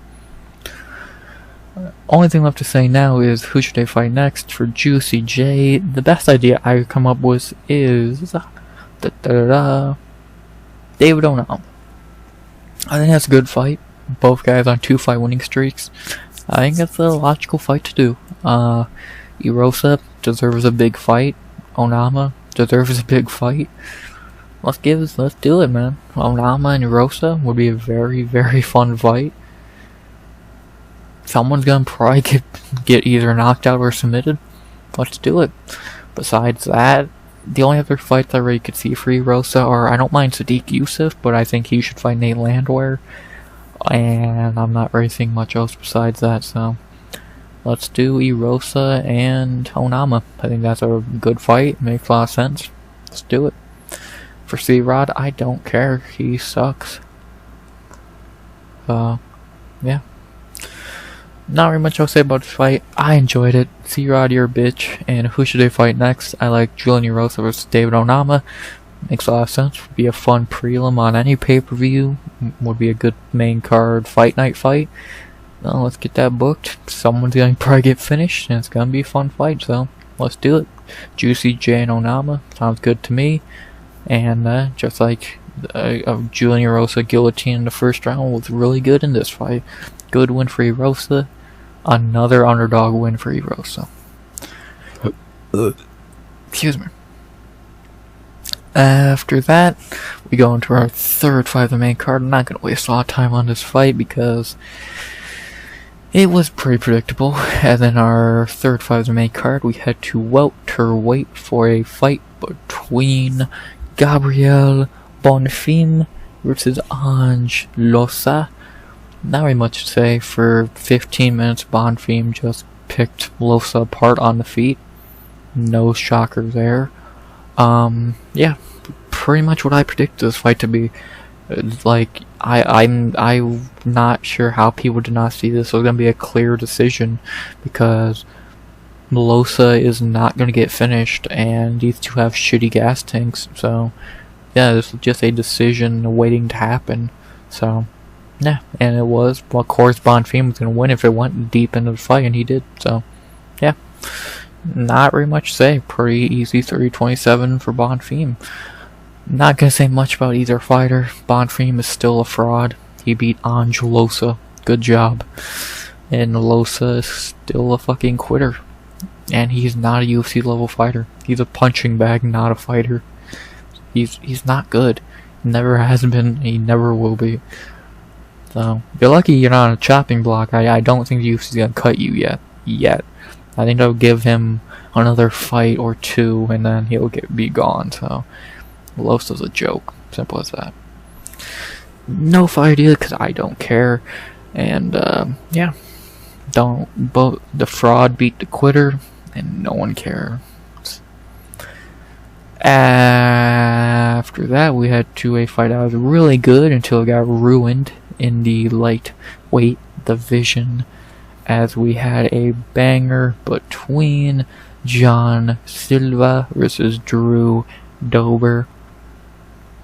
Only thing left to say now is who should they fight next for Juicy J. The best idea I could come up with is David Onam. I think that's a good fight. Both guys on 2-fight winning streaks. I think that's a logical fight to do. Erosa deserves a big fight. Onama deserves a big fight. Let's do it, man. Onama and Erosa would be a very, very fun fight. Someone's gonna probably get either knocked out or submitted. Let's do it. Besides that, the only other fights I really could see for Erosa are, I don't mind Sadiq Youssef, but I think he should fight Nate Landwehr. And I'm not really seeing much else besides that, so let's do Erosa and Onama. I think that's a good fight. Makes a lot of sense. Let's do it. For C-Rod, I don't care. He sucks. Yeah. Not very much I'll say about this fight. I enjoyed it. C-Rod, you're a bitch. And who should they fight next? I like Julian Erosa versus David Onama. Makes a lot of sense. Would be a fun prelim on any pay-per-view. Would be a good main card fight night fight. Well, let's get that booked. Someone's gonna probably get finished, and it's gonna be a fun fight, so let's do it. Juicy J and Onama. Sounds good to me. And just like Julian Erosa guillotine in the first round was really good in this fight. Good win for Erosa. Another underdog win for Erosa. Excuse me. After that, we go into our third fight of the main card. I'm not going to waste a lot of time on this fight because it was pretty predictable. And then our third fight of the main card, we had to welterweight for a fight between Gabriel Bonfim versus Ange Loosa. Not very much to say. For 15 minutes, Bonfim just picked Loosa apart on the feet. No shocker there. Yeah, pretty much what I predicted this fight to be. It's like, I'm not sure how people did not see this was gonna be a clear decision, because Loosa is not gonna get finished, and these two have shitty gas tanks. So yeah, this was just a decision waiting to happen. So yeah, and it was. Well, of course, Bonfim was gonna win if it went deep into the fight, and he did. So yeah, not very much to say. Pretty easy 30-27 for Bonfim. Not gonna say much about either fighter. Bonfim is still a fraud. He beat Ange Loosa. Good job. And Loosa is still a fucking quitter. And he's not a UFC level fighter. He's a punching bag, not a fighter. He's not good. Never has been. He never will be. So you're lucky you're not on a chopping block. I don't think the UFC's gonna cut you yet. I think they'll give him another fight or two, and then he'll be gone. So Loosa's a joke. Simple as that. No fight either, because I don't care. And yeah, but the fraud beat the quitter, and no one cares. After that, we had a fight that was really good until it got ruined in the lightweight division, as we had a banger between John Silva versus Drew Dober.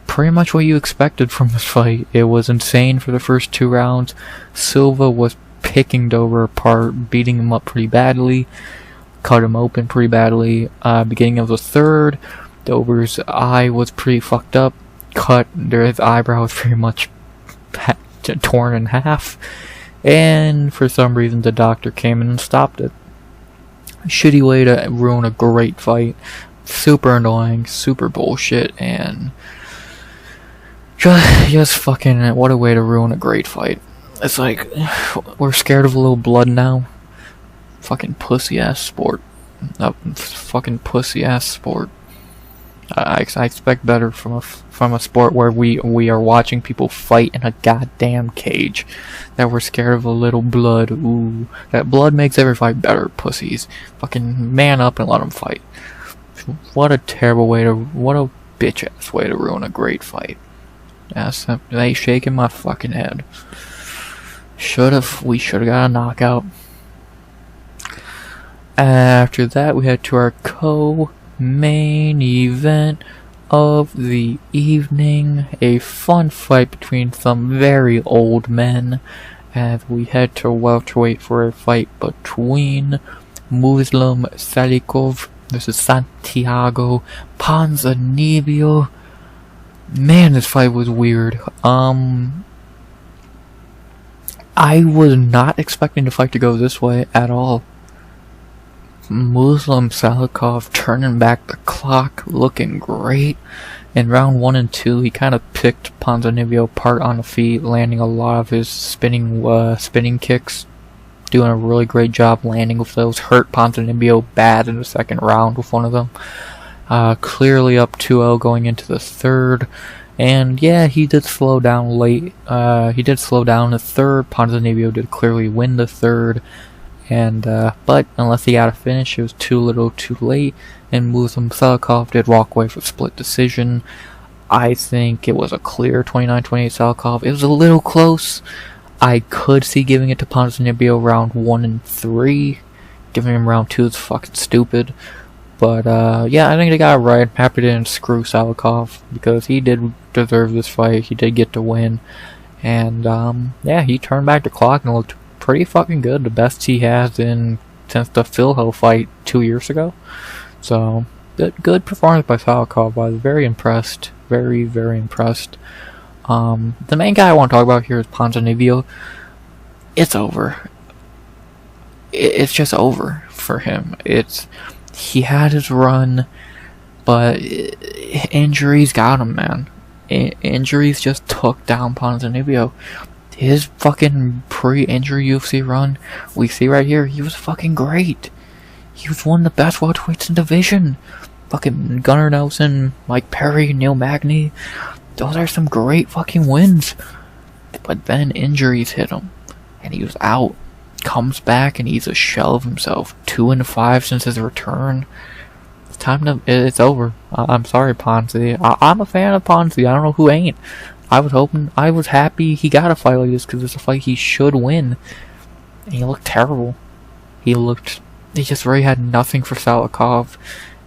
Pretty much what you expected from this fight. It was insane for the first 2 rounds. Silva was picking Dober apart, beating him up pretty badly, cut him open pretty badly. Beginning of the third, Dober's eye was pretty fucked up. His eyebrow was pretty much torn in half, and for some reason the doctor came in and stopped it. Shitty way to ruin a great fight. Super annoying, super bullshit, and just fucking, what a way to ruin a great fight. It's like, we're scared of a little blood now. Fucking pussy ass sport. Fucking pussy ass sport. I expect better from a sport where we are watching people fight in a goddamn cage. That we're scared of a little blood. Ooh, that blood makes every fight better. Pussies, fucking man up and let them fight. What a terrible way what a bitch ass way to ruin a great fight. Yes, they shaking my fucking head. We should have got a knockout. After that, we had to our main event of the evening, a fun fight between some very old men, as we head to welterweight for a fight between Muslim Salikhov versus Santiago Ponzinibbio. Man, this fight was weird. I was not expecting the fight to go this way at all. Muslim Salikhov turning back the clock, looking great. In round 1 and 2, he kind of picked Ponzinibbio apart on the feet, landing a lot of his spinning kicks, doing a really great job landing with those. Hurt Ponzinibbio bad in the second round with one of them. Clearly up 2-0 going into the third. And yeah, he did slow down late. He did slow down the third. Ponzinibbio did clearly win the third. And but unless he got a finish, it was too little too late, and Muslim Salikhov did walk away for split decision. I think it was a clear 29-28 Salikhov. It was a little close. I could see giving it to Ponzinibbio round 1 and 3. Giving him round 2 is fucking stupid. But yeah, I think they got it right. I'm happy they didn't screw Salikhov, because he did deserve this fight. He did get to win. And yeah, he turned back the clock and looked pretty fucking good. The best he has since the Philho fight 2 years ago. So good performance by Salikhov. I was very impressed. Very, very impressed. The main guy I want to talk about here is Ponzinibbio. It's over. It's just over for him. He had his run, but injuries got him, man. Injuries just took down Ponzinibbio. His fucking pre-injury UFC run, we see right here, he was fucking great. He was one of the best welterweights in the division. Fucking Gunnar Nelson, Mike Perry, Neil Magny. Those are some great fucking wins. But then injuries hit him, and he was out. Comes back, and he's a shell of himself. 2-5 since his return. It's over. I'm sorry, Ponzi. I'm a fan of Ponzi. I don't know who ain't. I was happy he got a fight like this because it's a fight he should win. And he looked terrible. He just really had nothing for Salikhov,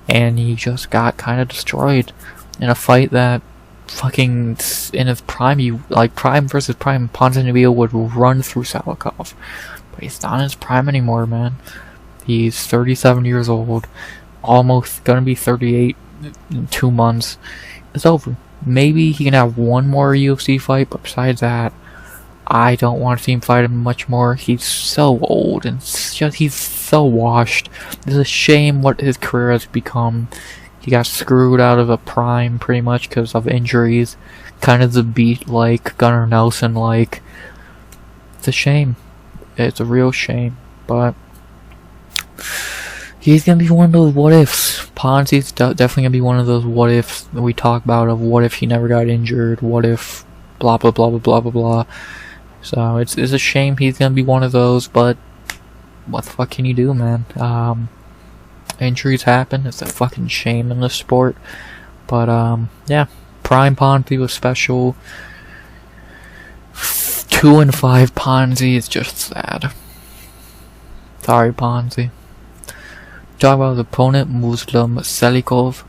and he just got kind of destroyed in a fight that fucking in his prime, prime versus prime, Ponzinibbio would run through Salikhov. But he's not in his prime anymore, man. He's 37 years old, almost gonna be 38 in 2 months. It's over. Maybe he can have one more UFC fight, but besides that, I don't want to see him fight him much more. He's so old and he's so washed. It's a shame what his career has become. He got screwed out of a prime pretty much because of injuries. Kind of the beat like Gunnar Nelson like. It's a shame. It's a real shame. But he's gonna be one of those what ifs. Ponzi's definitely gonna be one of those what ifs that we talk about of what if he never got injured, what if blah blah blah blah blah blah blah. So it's a shame he's gonna be one of those, but what the fuck can you do, man? Injuries happen. It's a fucking shame in the sport. But yeah, prime Ponzi was special. 2-5 Ponzi is just sad. Sorry, Ponzi. Talk about his opponent, Muslim Salikhov.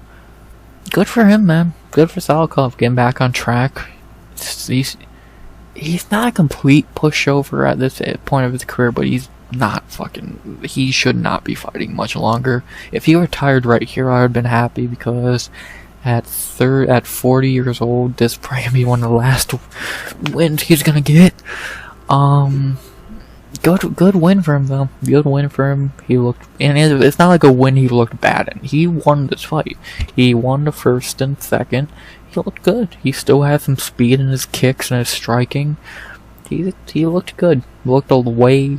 Good for him, man. Good for Salikhov getting back on track. He's not a complete pushover at this point of his career, but he's not fucking. He should not be fighting much longer. If he retired right here, I would have been happy because at 40 years old, this is probably gonna be one of the last wins he's gonna get. Good win for him though. Good win for him. He looked, and it's not like a win he looked bad in. He won this fight. He won the first and second. He looked good. He still has some speed in his kicks and his striking. He looked good. Looked way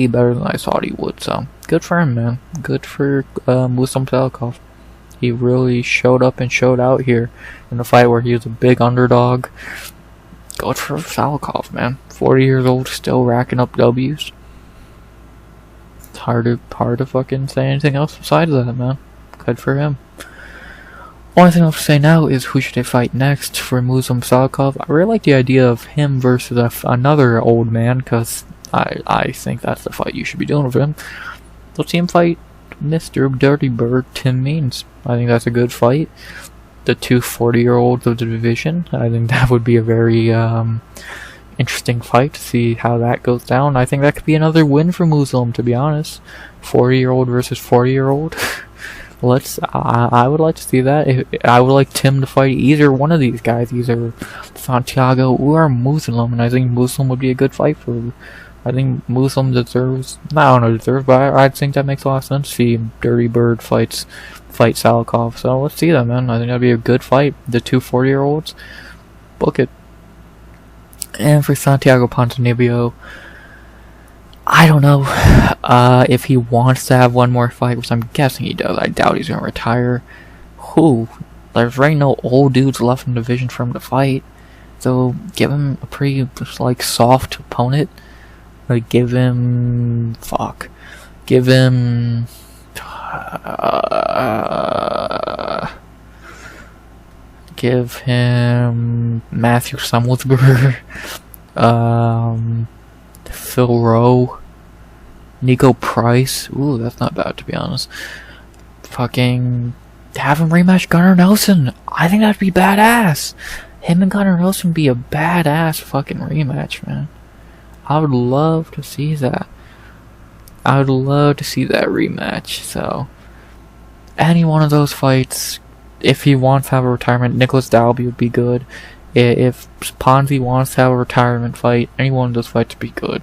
better than I thought he would. So good for him, man. Good for Muslim Salikhov. He really showed up and showed out here in the fight where he was a big underdog. Good for Salikhov, man. 40 years old, still racking up W's. It's hard to fucking say anything else besides that, man. Good for him. Only thing I have to say now is who should they fight next for Muslim Salikhov. I really like the idea of him versus another old man, because I think that's the fight you should be doing with him. Let's see him fight Mr. Dirty Bird Tim Means. I think that's a good fight. The two 40-year-olds of the division. I think that would be a very interesting fight to see how that goes down. I think that could be another win for Muslim, to be honest. 40-year-old versus 40-year-old. I would like to see that. I would like Tim to fight either one of these guys, either Santiago or Muslim, and I think Muslim would be a good fight for. I think Muslim deserves, but I think that makes a lot of sense to see Dirty Bird fight Salikhov. So let's see that, man. I think that'd be a good fight. The two 40-year-olds, book it. And for Santiago Ponzinibbio, I don't know if he wants to have one more fight, which I'm guessing he does. I doubt he's gonna retire. There's right no old dudes left in the division for him to fight. So give him a pretty soft opponent. Give him Matthew Summersberger, Phil Rowe, Nico Price. Ooh, that's not bad, to be honest. Fucking have him rematch Gunnar Nelson. I think that'd be badass. Him and Gunnar Nelson be a badass fucking rematch, man. I would love to see that. I would love to see that rematch. So, any one of those fights, if he wants to have a retirement, Nicholas Dalby would be good. If Ponzi wants to have a retirement fight, any one of those fights would be good.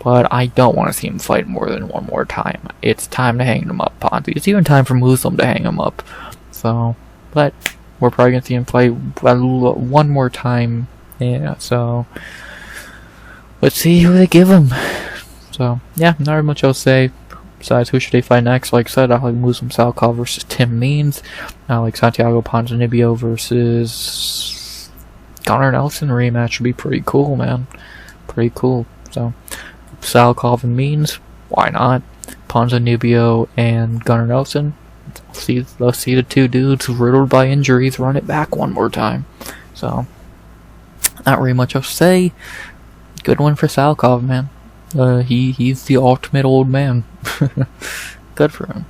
But I don't want to see him fight more than one more time. It's time to hang him up, Ponzi. It's even time for Muslim to hang him up. So, but we're probably going to see him fight one more time. Yeah, so let's see who they give him. So, yeah, not much else to say. Besides, who should they fight next? Like I said, I like Muslim Salikhov versus Tim Means. I like Santiago Ponzinibbio versus Gunnar Nelson. Rematch would be pretty cool, man. Pretty cool. So, Salikhov and Means, why not? Ponzinibbio and Gunnar Nelson. Let's see the two dudes riddled by injuries run it back one more time. So, Not really much else to say. Good one for Salikhov, man. He's the ultimate old man. Good for him.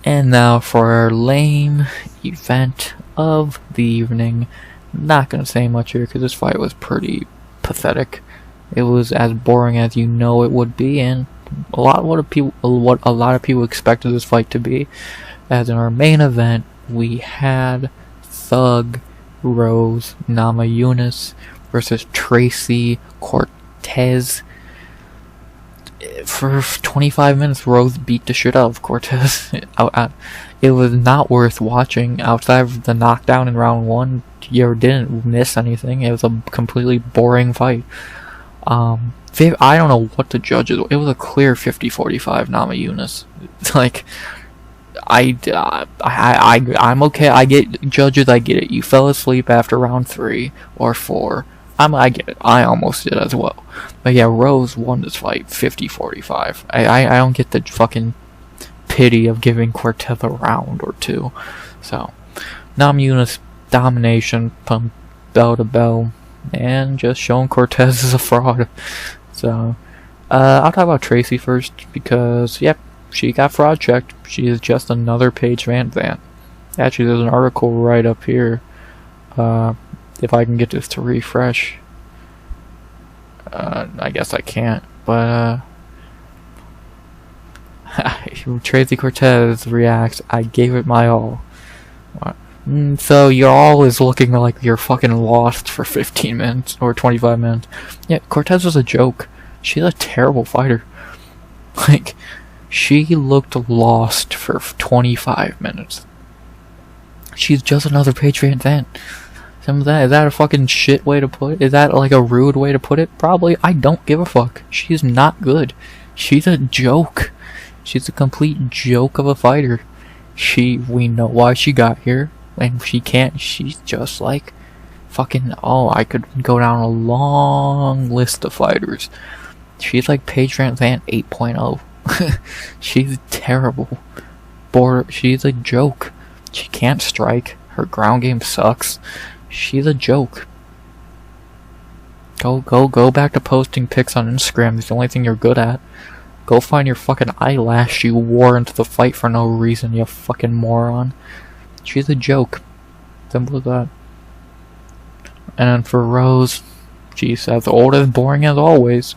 And now for our lame event of the evening. Not gonna say much here because this fight was pretty pathetic. It was as boring as you know it would be, and what a lot of people expected this fight to be. As in our main event, we had Thug Rose Namajunas versus Tracy Cortez. For 25 minutes, Rose beat the shit out of Cortez. It was not worth watching. Outside of the knockdown in round 1, you didn't miss anything. It was a completely boring fight. I don't know what to judge it. It was a clear 50-45 Namajunas. Like, I'm okay. I get judges. I get it. You fell asleep after round 3 or 4. I get it. I almost did as well. But yeah, Rose won this fight 50-45. I don't get the fucking pity of giving Cortez a round or 2. So, Namajunas domination from bell to bell, and just showing Cortez is a fraud. So, I'll talk about Tracy first because, yep, she got fraud checked. She is just another Paige VanZant. Actually, there's an article right up here. If I can get this to refresh. I guess I can't, but Tracy Cortez reacts, I gave it my all. So your all is looking like you're fucking lost for 15 minutes or 25 minutes. Yeah, Cortez was a joke. She's a terrible fighter. Like, she looked lost for 25 minutes. She's just another Paige VanZant. Is that a fucking shit way to put it? Is that like a rude way to put it? Probably. I don't give a fuck. She's not good. She's a joke. She's a complete joke of a fighter. We know why she got here, and she's just like fucking, I could go down a long list of fighters. She's like Paige VanZant 8.0. She's terrible. She's a joke. She can't strike. Her ground game sucks. She's a joke. Go back to posting pics on Instagram. It's the only thing you're good at. Go find your fucking eyelash you wore into the fight for no reason, you fucking moron. She's a joke. Simple as that. And then for Rose, she's as old as boring as always.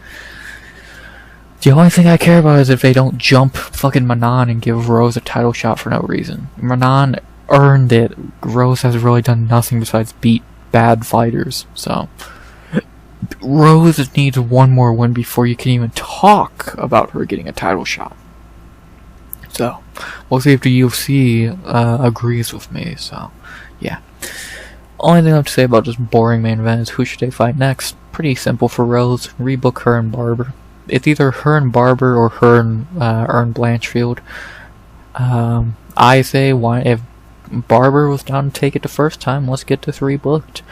The only thing I care about is if they don't jump fucking Manon and give Rose a title shot for no reason. Manon earned it. Rose has really done nothing besides beat bad fighters, so Rose needs one more win before you can even talk about her getting a title shot. So we'll see if the UFC agrees with me. So yeah, only thing I have to say about this boring main event is who should they fight next. Pretty simple for Rose. Rebook her and Barber. It's either her and Barber or her and Earn Blanchfield. I say, why, if Barber was down to take it the first time, let's get this rebooked.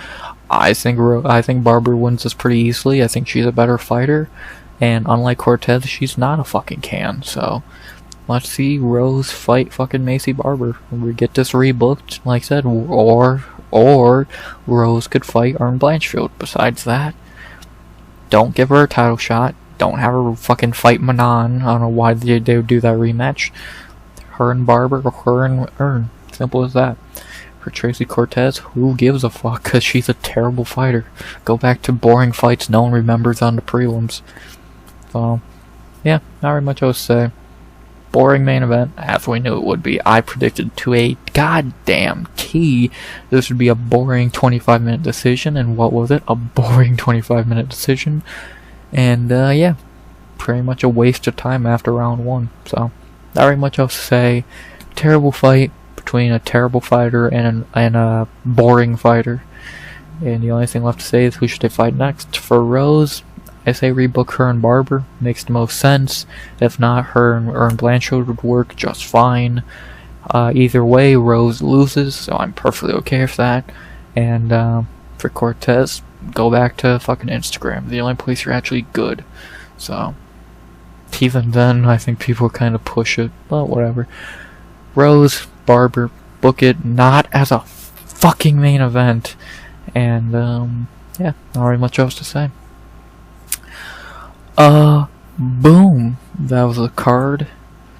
I think Barber wins this pretty easily. I think she's a better fighter, and unlike Cortez, she's not a fucking can. So let's see Rose fight fucking Macy Barber. We get this rebooked, like I said, or Rose could fight Earn Blanchfield. Besides that, don't give her a title shot. Don't have her fucking fight Manon. I don't know why they would do that rematch. Her and Barber, or her and Earn. Simple as that. For Tracy Cortez, who gives a fuck? Because she's a terrible fighter. Go back to boring fights no one remembers on the prelims. So, yeah, not very much else to say. Boring main event, as we knew it would be. I predicted to a goddamn T this would be a boring 25-minute decision, and what was it? A boring 25-minute decision. And, yeah, pretty much a waste of time after round 1. So, not very much else to say. Terrible fight between a terrible fighter and a boring fighter. And the only thing left to say is who should they fight next. For Rose, I say rebook her and Barber. Makes the most sense. If not, her and Earn Blanchfield would work just fine. Either way, Rose loses, so I'm perfectly okay with that. And for Cortez, go back to fucking Instagram. The only place you're actually good. So, even then, I think people kind of push it. But whatever. Rose, Barber, book it, not as a fucking main event. And, yeah, not really much else to say. Boom. That was a card.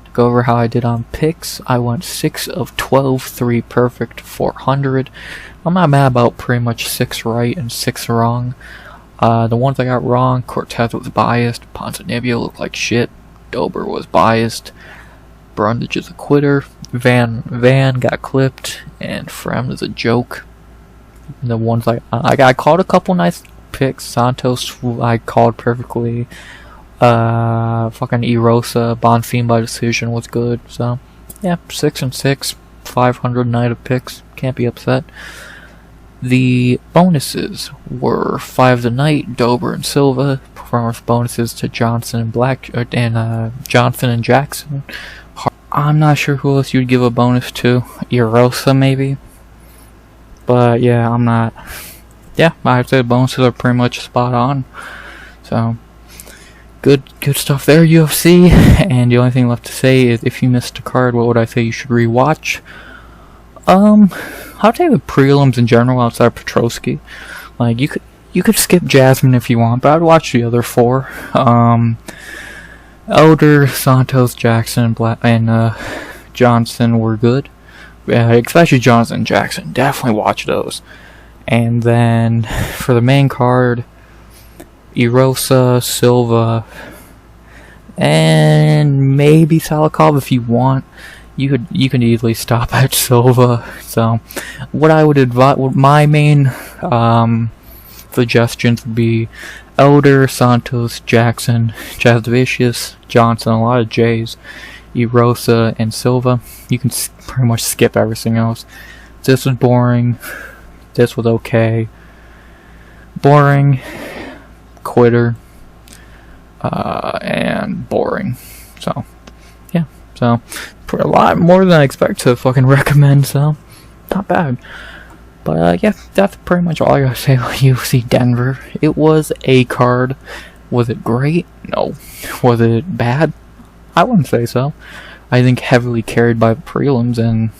To go over how I did on picks, I went 6 of 12, 3 perfect, 400. I'm not mad about pretty much 6 right and 6 wrong. The ones I got wrong, Cortez was biased, Ponzinibbio looked like shit, Dober was biased, Bumdage is a quitter, Van got clipped, and Fremd is a joke. The ones I called a couple nice picks. Santos I called perfectly. Fucking Erosa, Bonfim by decision was good. So yeah, 6 and 6, 500 night of picks. Can't be upset. The bonuses were 5 the night, Dober and Silva. Performance bonuses to Johnson and Johnson and Jackson. I'm not sure who else you'd give a bonus to. Erosa maybe. But yeah, I'm not. Yeah, I'd say the bonuses are pretty much spot on. So good stuff there, UFC. And the only thing left to say is, if you missed a card, what would I say you should rewatch? I'd say the prelims in general outside Petroski. Like, you could skip Jasmine if you want, but I'd watch the other 4. Elder, Santos, Jackson, and Johnson were good. Especially Johnson and Jackson. Definitely watch those. And then for the main card, Erosa, Silva, and maybe Salikhov if you want. You can easily stop at Silva. So what I would advise, my main suggestions would be Elder, Santos, Jackson, Jasudavicius, Johnson, a lot of J's, Erosa, and Silva. You can pretty much skip everything else. This was boring. This was okay. Boring. Quitter. And boring. So, yeah. So, a lot more than I expect to fucking recommend, so not bad. But yeah, that's pretty much all I gotta say about UFC Denver. It was a card. Was it great? No. Was it bad? I wouldn't say so. I think heavily carried by the prelims and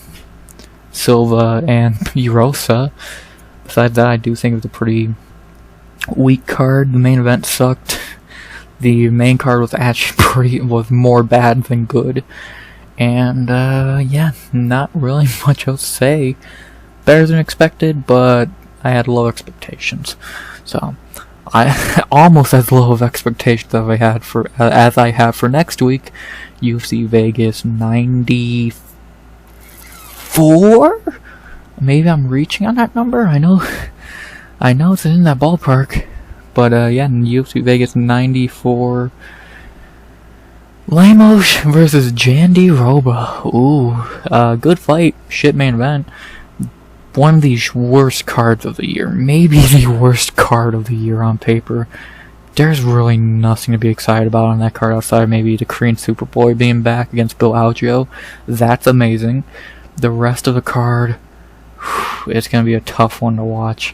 Silva and Erosa. Besides that, I do think it was a pretty weak card. The main event sucked. The main card was actually was more bad than good. And yeah, not really much else to say. Better than expected, but I had low expectations. So I almost as low of expectations as I have for next week. UFC Vegas 94. Maybe I'm reaching on that number. I know it's in that ballpark. But yeah, in UFC Vegas 94. Lemos versus Jandiroba. Ooh, good fight. Shit main event. One of the worst cards of the year. Maybe the worst card of the year on paper. There's really nothing to be excited about on that card outside of maybe the Korean Superboy being back against Bill Algeo. That's amazing. The rest of the card, it's going to be a tough one to watch.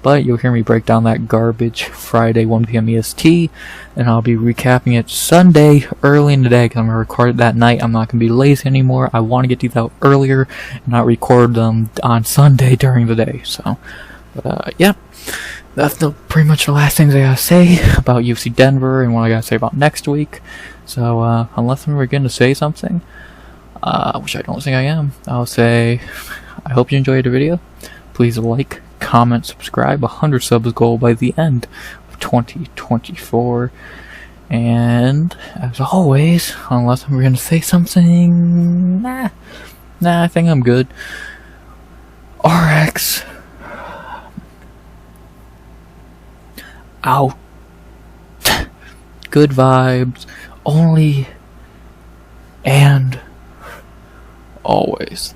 But you'll hear me break down that garbage Friday 1 p.m. EST, and I'll be recapping it Sunday early in the day because I'm going to record it that night. I'm not going to be lazy anymore. I want to get these out earlier and not record them on Sunday during the day. So, yeah, that's pretty much the last things I got to say about UFC Denver and what I got to say about next week. So, unless I'm going to say something, which I don't think I am, I'll say I hope you enjoyed the video. Please like, comment, subscribe. 100 subs goal by the end of 2024. And as always, unless I'm going to say something, nah, I think I'm good. RX out. Good vibes only and always.